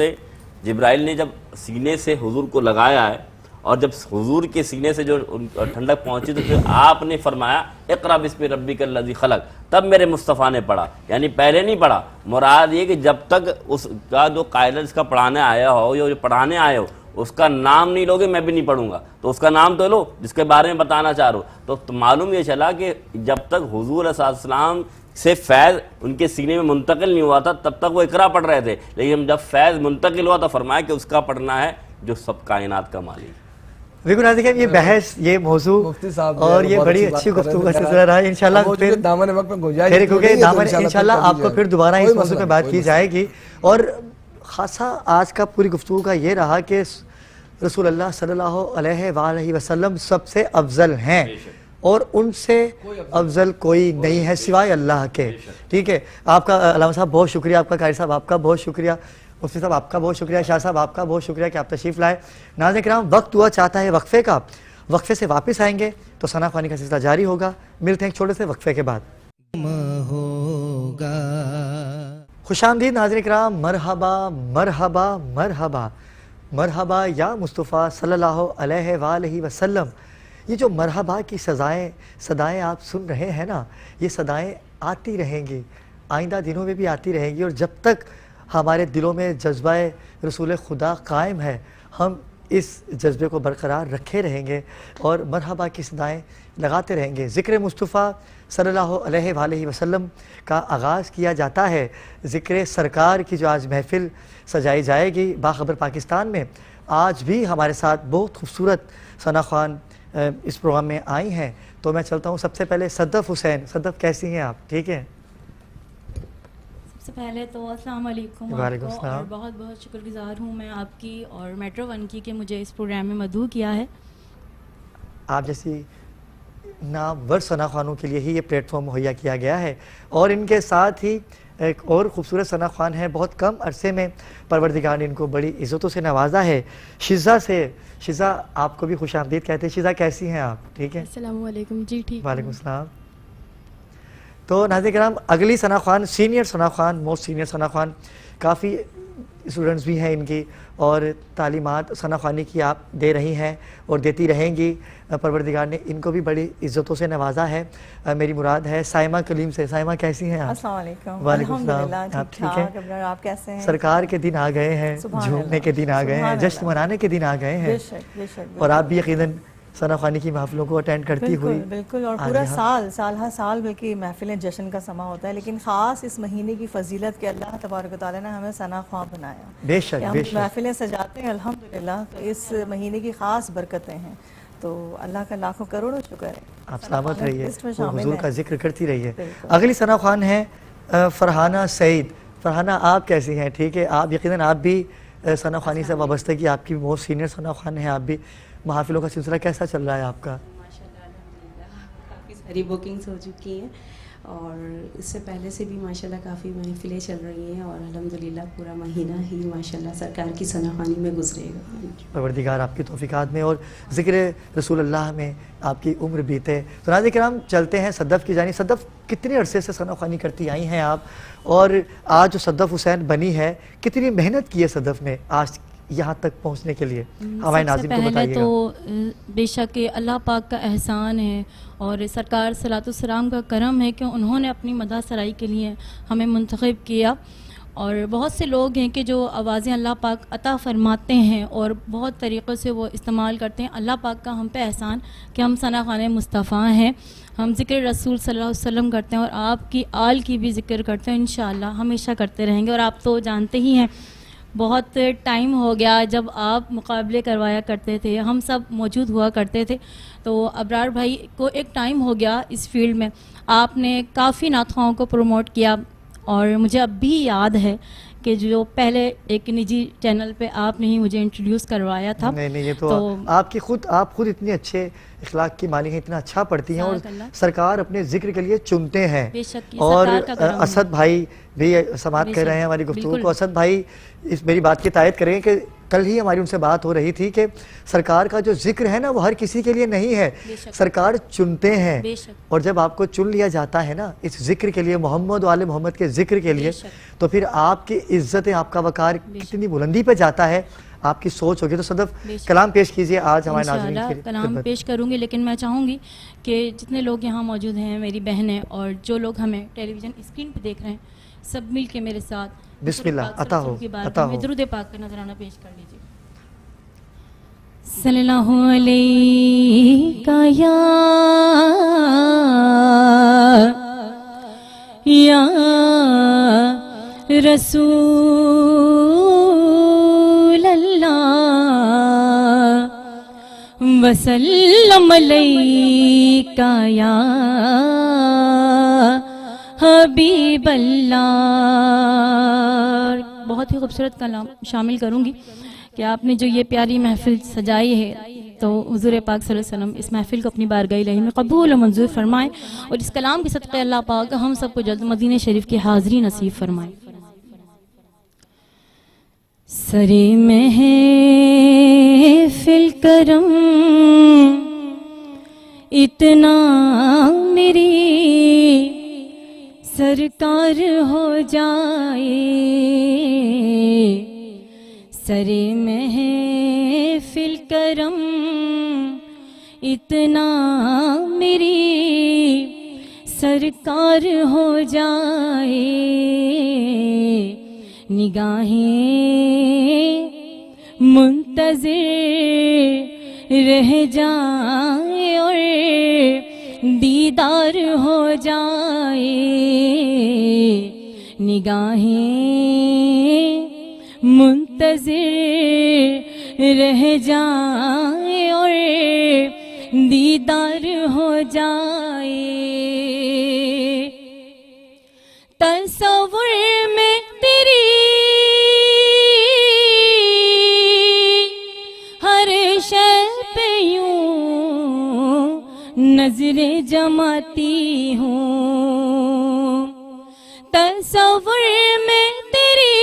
جبرائیل نے جب سینے سے حضور کو لگایا ہے اور جب حضور کے سینے سے جو ٹھنڈک پہنچی تو پھر آپ نے فرمایا اقرا بسم ربک الذی خلق، تب میرے مصطفیٰ نے پڑھا. یعنی پہلے نہیں پڑھا. مراد یہ کہ جب تک اس کا جو قائل جس کا پڑھانے آیا ہو یا جو پڑھانے آئے ہو اس کا نام نہیں لوگے میں بھی نہیں پڑھوں گا. تو اس کا نام تو لو جس کے بارے میں بتانا چاہ رہا ہو. تو معلوم یہ چلا کہ جب تک حضور صلی اللہ علیہ وسلم سے فیض ان کے سینے میں منتقل نہیں ہوا تھا تب تک وہ اقرا پڑھ رہے تھے، لیکن جب فیض منتقل ہوا تو فرمایا کہ اس کا پڑھنا ہے جو سب کائنات کا مالک. بالکل ناظرین، یہ بحث، یہ موضوع مفتی صاحب اور یہ بڑی اچھی گفتگو کا سلسلہ رہا ہے. انشاءاللہ پھر دامن وقت میں گنجائش پھر کیونکہ دامن انشاءاللہ آپ کو پھر دوبارہ اس موضوع پہ بات کی جائے گی. اور خاصا آج کا پوری گفتگو کا یہ رہا کہ رسول اللہ صلی اللہ علیہ وآلہ وسلم سب سے افضل ہیں اور ان سے افضل کوئی نہیں ہے سوائے اللہ کے. ٹھیک ہے. آپ کا علامہ صاحب بہت شکریہ، آپ کا قاری صاحب آپ کا بہت شکریہ، مفتی صاحب آپ کا بہت شکریہ، شاہ صاحب آپ کا بہت شکریہ کہ آپ تشریف لائے. ناظرین کرام، وقت ہوا چاہتا ہے وقفے کا. وقفے سے واپس آئیں گے تو ثنا خوانی کا سلسلہ جاری ہوگا. ملتے ہیں ایک چھوٹے سے وقفے کے بعد. ہوگا خوش آمدید ناظرین کرام. مرحبا مرحبا مرحبا مرحبا یا مصطفیٰ صلی اللہ علیہ وآلہ وسلم. یہ جو مرحبا کی صدائیں آپ سن رہے ہیں نا, یہ صدائیں آتی رہیں گی, آئندہ دنوں میں بھی آتی رہیں گی, اور جب تک ہمارے دلوں میں جذبہ رسول خدا قائم ہے ہم اس جذبے کو برقرار رکھے رہیں گے اور مرحبا کی صدائیں لگاتے رہیں گے. ذکر مصطفیٰ صلی اللہ علیہ وآلہ وسلم کا آغاز کیا جاتا ہے. ذکر سرکار کی جو آج محفل سجائی جائے گی باخبر پاکستان میں, آج بھی ہمارے ساتھ بہت خوبصورت ثنا خوان اس پروگرام میں آئی ہیں. تو میں چلتا ہوں سب سے پہلے صدف حسین. صدف کیسی ہیں آپ؟ ٹھیک ہیں؟ سب سے پہلے تو السلام علیکم. وعلیکم آپ کو السلام. اور بہت بہت شکر گزار ہوں میں آپ کی اور میٹرو ون کی کہ مجھے اس پروگرام میں مدعو کیا ہے. آپ جیسی نامور ثنا خوانوں کے لیے ہی یہ پلیٹ فارم مہیا کیا گیا ہے, اور ان کے ساتھ ہی ایک اور خوبصورت ثنا خوان ہے. بہت کم عرصے میں پروردگار نے ان کو بڑی عزتوں سے نوازا ہے. شزا سے. شزا آپ کو بھی خوش آمدید کہتے ہیں. شزا کیسی ہیں آپ؟ ٹھیک ہے؟ السلام علیکم. جی ٹھیک. وعلیکم السلام. تو ناظرین کرام, اگلی ثنا خوان سینئر ثنا خوان, موسٹ سینئر ثنا خوان, کافی اسٹوڈنٹس بھی ہیں ان کی, اور تعلیمات ثنا خوانی کی آپ دے رہی ہیں اور دیتی رہیں گی. پروردگار نے ان کو بھی بڑی عزتوں سے نوازا ہے. میری مراد ہے سائمہ کلیم سے. سائمہ کیسی ہیں آپ؟ السلام علیکم. وعلیکم السلام. الحمدللہ آپ ٹھیک ہیں؟ ٹھاک. آپ کیسے ہیں؟ سرکار کے دن آ گئے ہیں, سبحان جھومنے اللہ. کے دن آ گئے ہیں, سبحان جشن اللہ. منانے کے دن آ گئے ہیں, بے شک بے شک. اور آپ بھی یقیناً ثنا خوانی کی محفلوں کو اٹینڈ کرتی ہوئی. بالکل بالکل, اور آج پورا یہاں سال ہر سال بلکہ محفلیں جشن کا سما ہوتا ہے, لیکن خاص اس مہینے کی فضیلت کہ اللہ تبارک و تعالیٰ نے ہمیں ثنا خواں بنایا. بے شک کہ ہم بے شک. محفلیں سجاتے ہیں الحمدللہ, تو اس مہینے کی خاص برکتیں ہیں. تو اللہ کا لاکھوں کروڑوں شکر ہے. آپ سلامت رہیے, اس میں اور شامل حضور ہیں. کا ذکر کرتی رہیے. بالکل. اگلی ثنا خوان ہیں فرحانہ سعید. فرحانہ آپ کیسی ہیں؟ ٹھیک ہے؟ آپ یقیناً آپ بھی ثنا خوانی سے وابستگی, آپ کی موسٹ سینئر ثنا خوان ہیں آپ بھی. محافلوں کا سلسلہ کیسا چل رہا ہے آپ کا؟ ماشاءاللہ الحمدللہ کافی ساری بکنگز ہو چکی ہیں, اور اس سے پہلے سے بھی ماشاءاللہ کافی محفلیں چل رہی ہیں, اور الحمدللہ پورا مہینہ ہی ماشاءاللہ سرکار کی ثنا خوانی میں گزرے گا. پروردگار آپ کی توفیقات میں اور ذکر رسول اللہ میں آپ کی عمر بیتے. تو ناظرین کرام, چلتے ہیں صدف کی جانب. صدف, کتنے عرصے سے ثنا خوانی کرتی آئی ہیں آپ, اور آج جو صدف حسین بنی ہے کتنی محنت کی ہے صدف نے آج یہاں تک پہنچنے کے لیے؟ ہمارے ناظرین کو بتائیے گا. تو بے شک اللہ پاک کا احسان ہے, اور سرکار صلاۃ السلام کا کرم ہے کہ انہوں نے اپنی مدح سرائی کے لیے ہمیں منتخب کیا. اور بہت سے لوگ ہیں کہ جو آوازیں اللہ پاک عطا فرماتے ہیں اور بہت طریقوں سے وہ استعمال کرتے ہیں. اللہ پاک کا ہم پہ احسان کہ ہم ثنا خوان مصطفیٰ ہیں. ہم ذکر رسول صلی اللہ علیہ وسلم کرتے ہیں, اور آپ کی آل کی بھی ذکر کرتے ہیں, انشاءاللہ ہمیشہ کرتے رہیں گے. اور آپ تو جانتے ہی ہیں بہت ٹائم ہو گیا جب آپ مقابلے کروایا کرتے تھے, ہم سب موجود ہوا کرتے تھے. تو ابرار بھائی کو ایک ٹائم ہو گیا اس فیلڈ میں, آپ نے کافی نعت خواہوں کو پروموٹ کیا, اور مجھے اب بھی یاد ہے کہ جو پہلے ایک نجی چینل پہ آپ نے ہی مجھے انٹروڈیوس کروایا تھا. نہیں یہ تو آپ خود اتنے اچھے اخلاق کی مالک ہیں, اتنا اچھا پڑھتی ہیں, اور سرکار اپنے ذکر کے لیے چنتے ہیں. اور اسد بھائی بھی سماعت کر رہے ہیں ہماری گفتگو کو. اسد بھائی اس میری بات کی تائید کریں کہ کل ہی ہماری ان سے بات ہو رہی تھی کہ سرکار کا جو ذکر ہے نا وہ ہر کسی کے لیے نہیں ہے, سرکار چنتے ہیں. اور جب آپ کو چن لیا جاتا ہے نا اس ذکر کے لیے, محمد و آل محمد کے ذکر کے لیے, تو پھر آپ کی عزت, آپ کا وقار کتنی بلندی پہ جاتا ہے, آپ کی سوچ ہوگی. تو صدف کلام پیش کیجئے آج ہمارے ناظرین کے لیے. کلام پیش کروں گی, لیکن میں چاہوں گی کہ جتنے لوگ یہاں موجود ہیں, میری بہنیں اور جو لوگ ہمیں ٹیلی ویژن اسکرین پہ دیکھ رہے ہیں, سب مل کے میرے ساتھ بسم اللہ عطا ہو درود پاک کا نذرانہ پیش کر لیجیے. صلی اللہ علیہ یا رسول اللہ وسلم علیک یا حبیب اللہ. بہت ہی خوبصورت کلام شامل کروں گی کہ آپ نے جو یہ پیاری محفل سجائی ہے, تو حضور پاک صلی اللہ علیہ وسلم اس محفل کو اپنی بارگاہ الہی میں قبول و منظور فرمائیں, اور اس کلام کے صدقے اللہ پاک ہم سب کو جلد مدینہ شریف کی حاضری نصیب فرمائیں. سرے محفل کرم اتنا میری سرکار ہو جائے سرے محفل کرم اتنا میری سرکار ہو جائے نگاہیں منتظر رہ جائیں اور دیدار ہو جائے نگاہیں منتظر رہ جائیں اور دیدار ہو جائے تصور میں تیری ہر شے پہ یوں نظریں جماتی ہوں تصور میں تیری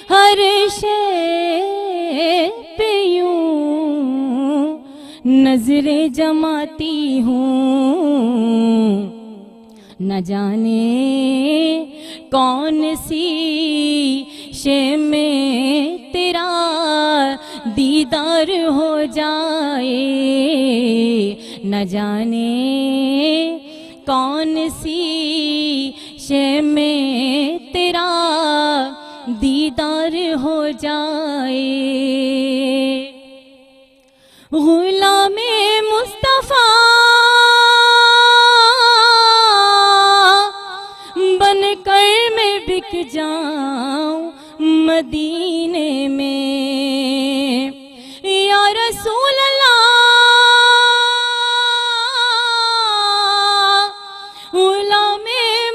ہر شے پہ یوں نظریں جماتی ہوں نہ جانے کون سی شے میں تیرا دیدار ہو جائے نہ جانے کون سی شے میں تیرا دیدار ہو جائے غلام مصطفیٰ بن کر میں بک جاؤں مدینے میں یا رسول اللہ غلام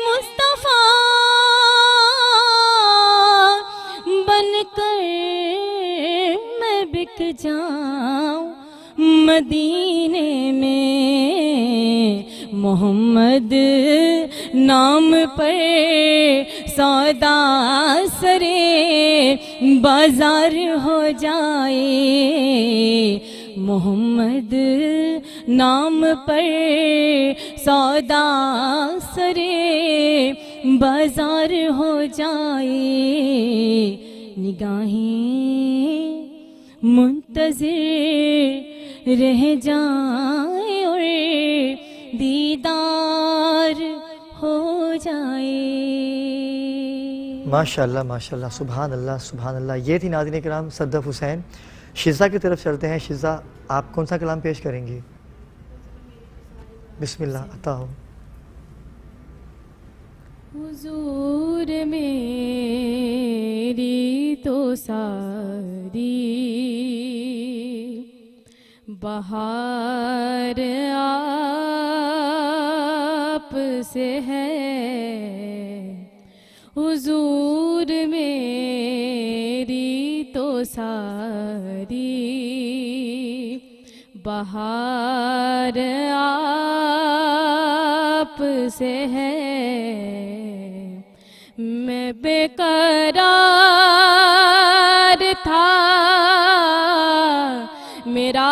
مصطفیٰ بن کر میں بک جاؤں مدینے میں محمد نام پر سودا سرے بازار ہو جائے محمد نام پر سودا سرے بازار ہو جائے نگاہیں منتظر رہ جائیں اور دیدار ہو جائے ماشاءاللہ ماشاءاللہ سبحان اللہ یہ تھی ناظرین کرام صدف حسین شزا کی طرف چلتے ہیں شزا آپ کون سا کلام پیش کریں گی بسم اللہ عطا ہو حضور میری تو ساری بہار آپ سے ہے حضور میری تو ساری بہار آپ سے ہے میں بے قرار تھا میرا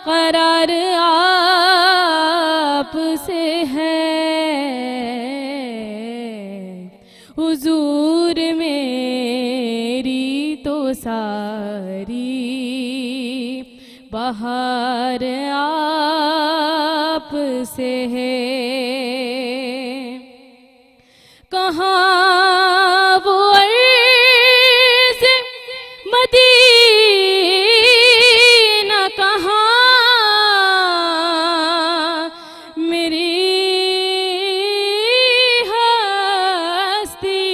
قرار آپ سے ہے حضور میری تو ساری بہار آپ سے ہے کہاں وہ عرض مدینہ کہاں میری ہستی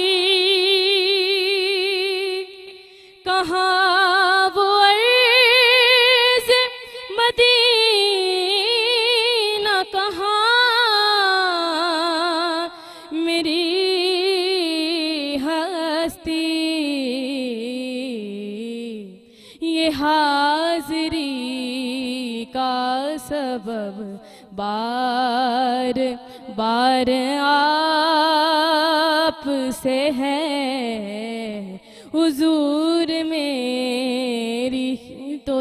کہاں وہ عرض مدینہ کہاں میری یہ حاضری کا سبب بار بار آپ سے ہے حضور میری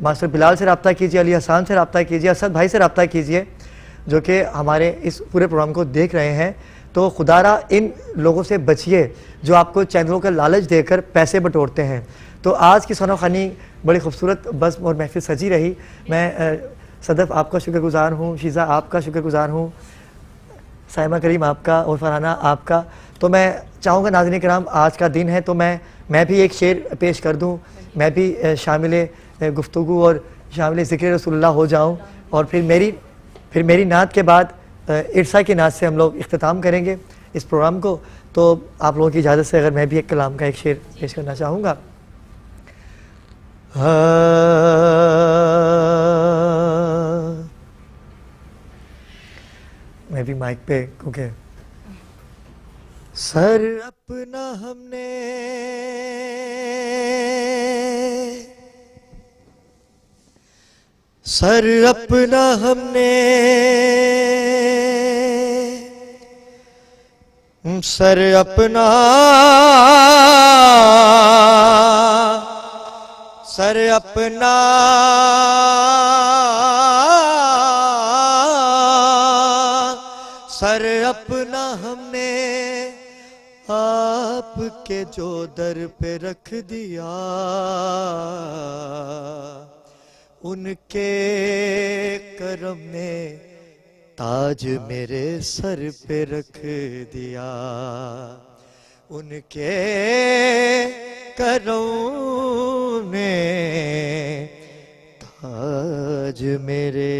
ماسٹر بلال سے رابطہ کیجیے, علی حسان سے رابطہ کیجیے, اسد بھائی سے رابطہ کیجیے جو کہ ہمارے اس پورے پروگرام کو دیکھ رہے ہیں. تو خدا را ان لوگوں سے بچیے جو آپ کو چینلوں کا لالچ دے کر پیسے بٹورتے ہیں. تو آج کی ثنا خوانی بڑی خوبصورت بزم اور محفل سجی رہی. میں صدف آپ کا شکر گزار ہوں, شیزہ آپ کا شکر گزار ہوں, سائمہ کریم آپ کا, اور فرحانہ آپ کا. تو میں چاہوں گا ناظرین کرام, آج کا دن ہے تو میں بھی ایک شعر پیش کر دوں, میں بھی شامل گفتگو اور شامل ذکر رسول اللہ ہو جاؤں, اور پھر میری نعت کے بعد ارسا کی نعت سے ہم لوگ اختتام کریں گے اس پروگرام کو. تو آپ لوگوں کی اجازت سے اگر میں بھی ایک کلام کا ایک شعر پیش کرنا چاہوں گا. میں بھی مائک پہ, کیونکہ سر اپنا ہم نے سر اپنا ہم نے سر اپنا سر اپنا سر اپنا ہم نے آپ کے جو در پہ رکھ دیا, ان کے کرم نے تاج میرے سر پہ رکھ دیا, ان کے کرم نے تاج میرے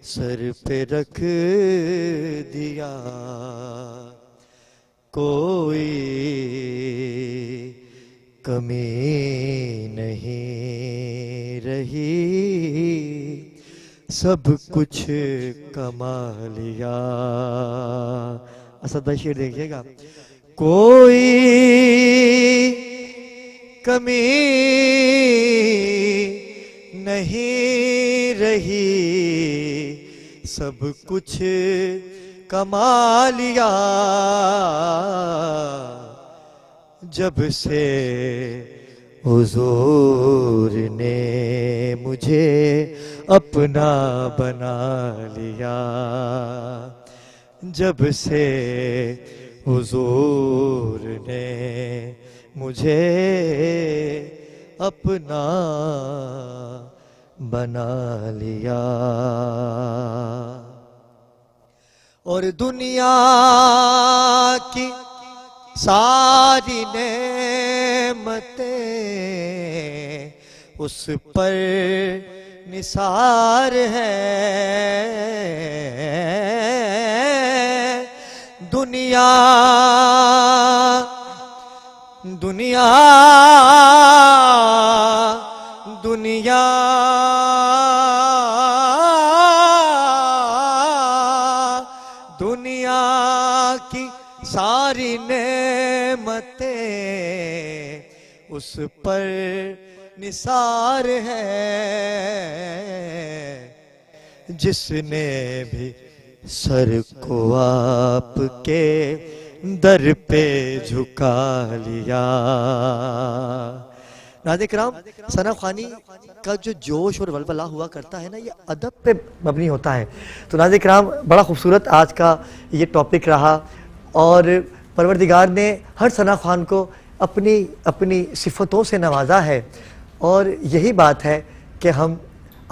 سر پہ رکھ دیا. کوئی کمی نہیں رہی, سب کچھ کما لیا. اسد بھائی شعر دیکھیے گا. کوئی کمی نہیں رہی, سب کچھ کما لیا. جب سے حضور نے مجھے اپنا بنا لیا, جب سے حضور نے مجھے اپنا بنا لیا. اور دنیا کی ساری نعمتیں اس پر نثار ہے, دنیا دنیا دنیا دنیا کی ساری نعمتیں اس پر نثار ہے, جس نے بھی سر کو آپ کے در پہ جھکا لیا. ناظرین کرام, ثنا خوانی کا جو جوش اور ولولہ ہوا کرتا ہے نا, یہ ادب پہ مبنی ہوتا ہے. تو ناظرین کرام, بڑا خوبصورت آج کا یہ ٹاپک رہا, اور پروردگار نے ہر ثنا خوان کو اپنی صفتوں سے نوازا ہے, اور یہی بات ہے کہ ہم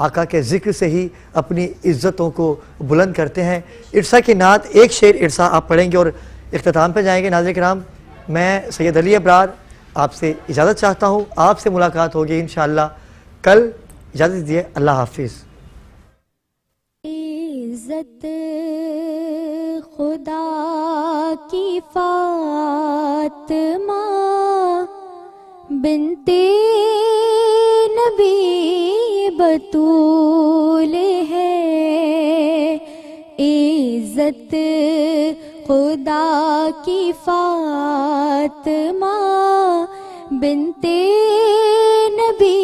آقا کے ذکر سے ہی اپنی عزتوں کو بلند کرتے ہیں. ارسا کی نعت, ایک شعر ارسا آپ پڑھیں گے اور اختتام پہ جائیں گے. ناظرین کرام, میں سید علی ابرار آپ سے اجازت چاہتا ہوں, آپ سے ملاقات ہوگی انشاءاللہ کل. اجازت دیجیے, اللہ حافظ. عزت خدا کی فاطمہ بنت نبی بطول ہے, عزت خدا کی فاطمہ بنت نبی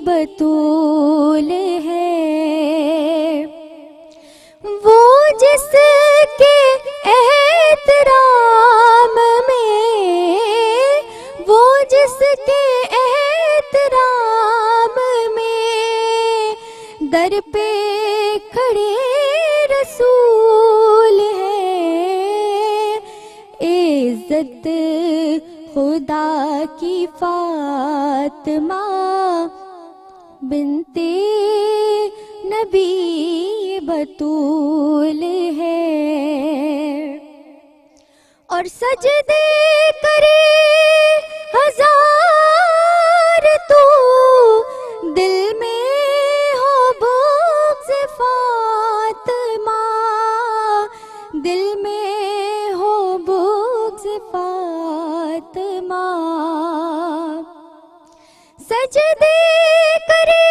بطول ہے, وہ جس کے احترام میں وہ جس جس کے احترام میں در پہ کھڑے رسول ہے، عزت خدا کی فاطمہ بنت نبی بطول ہے، اور سجدے کرے ہزار تو دل میں ہو بغض فاطمہ، دل میں ہو بغض فاطمہ، سجدے کرے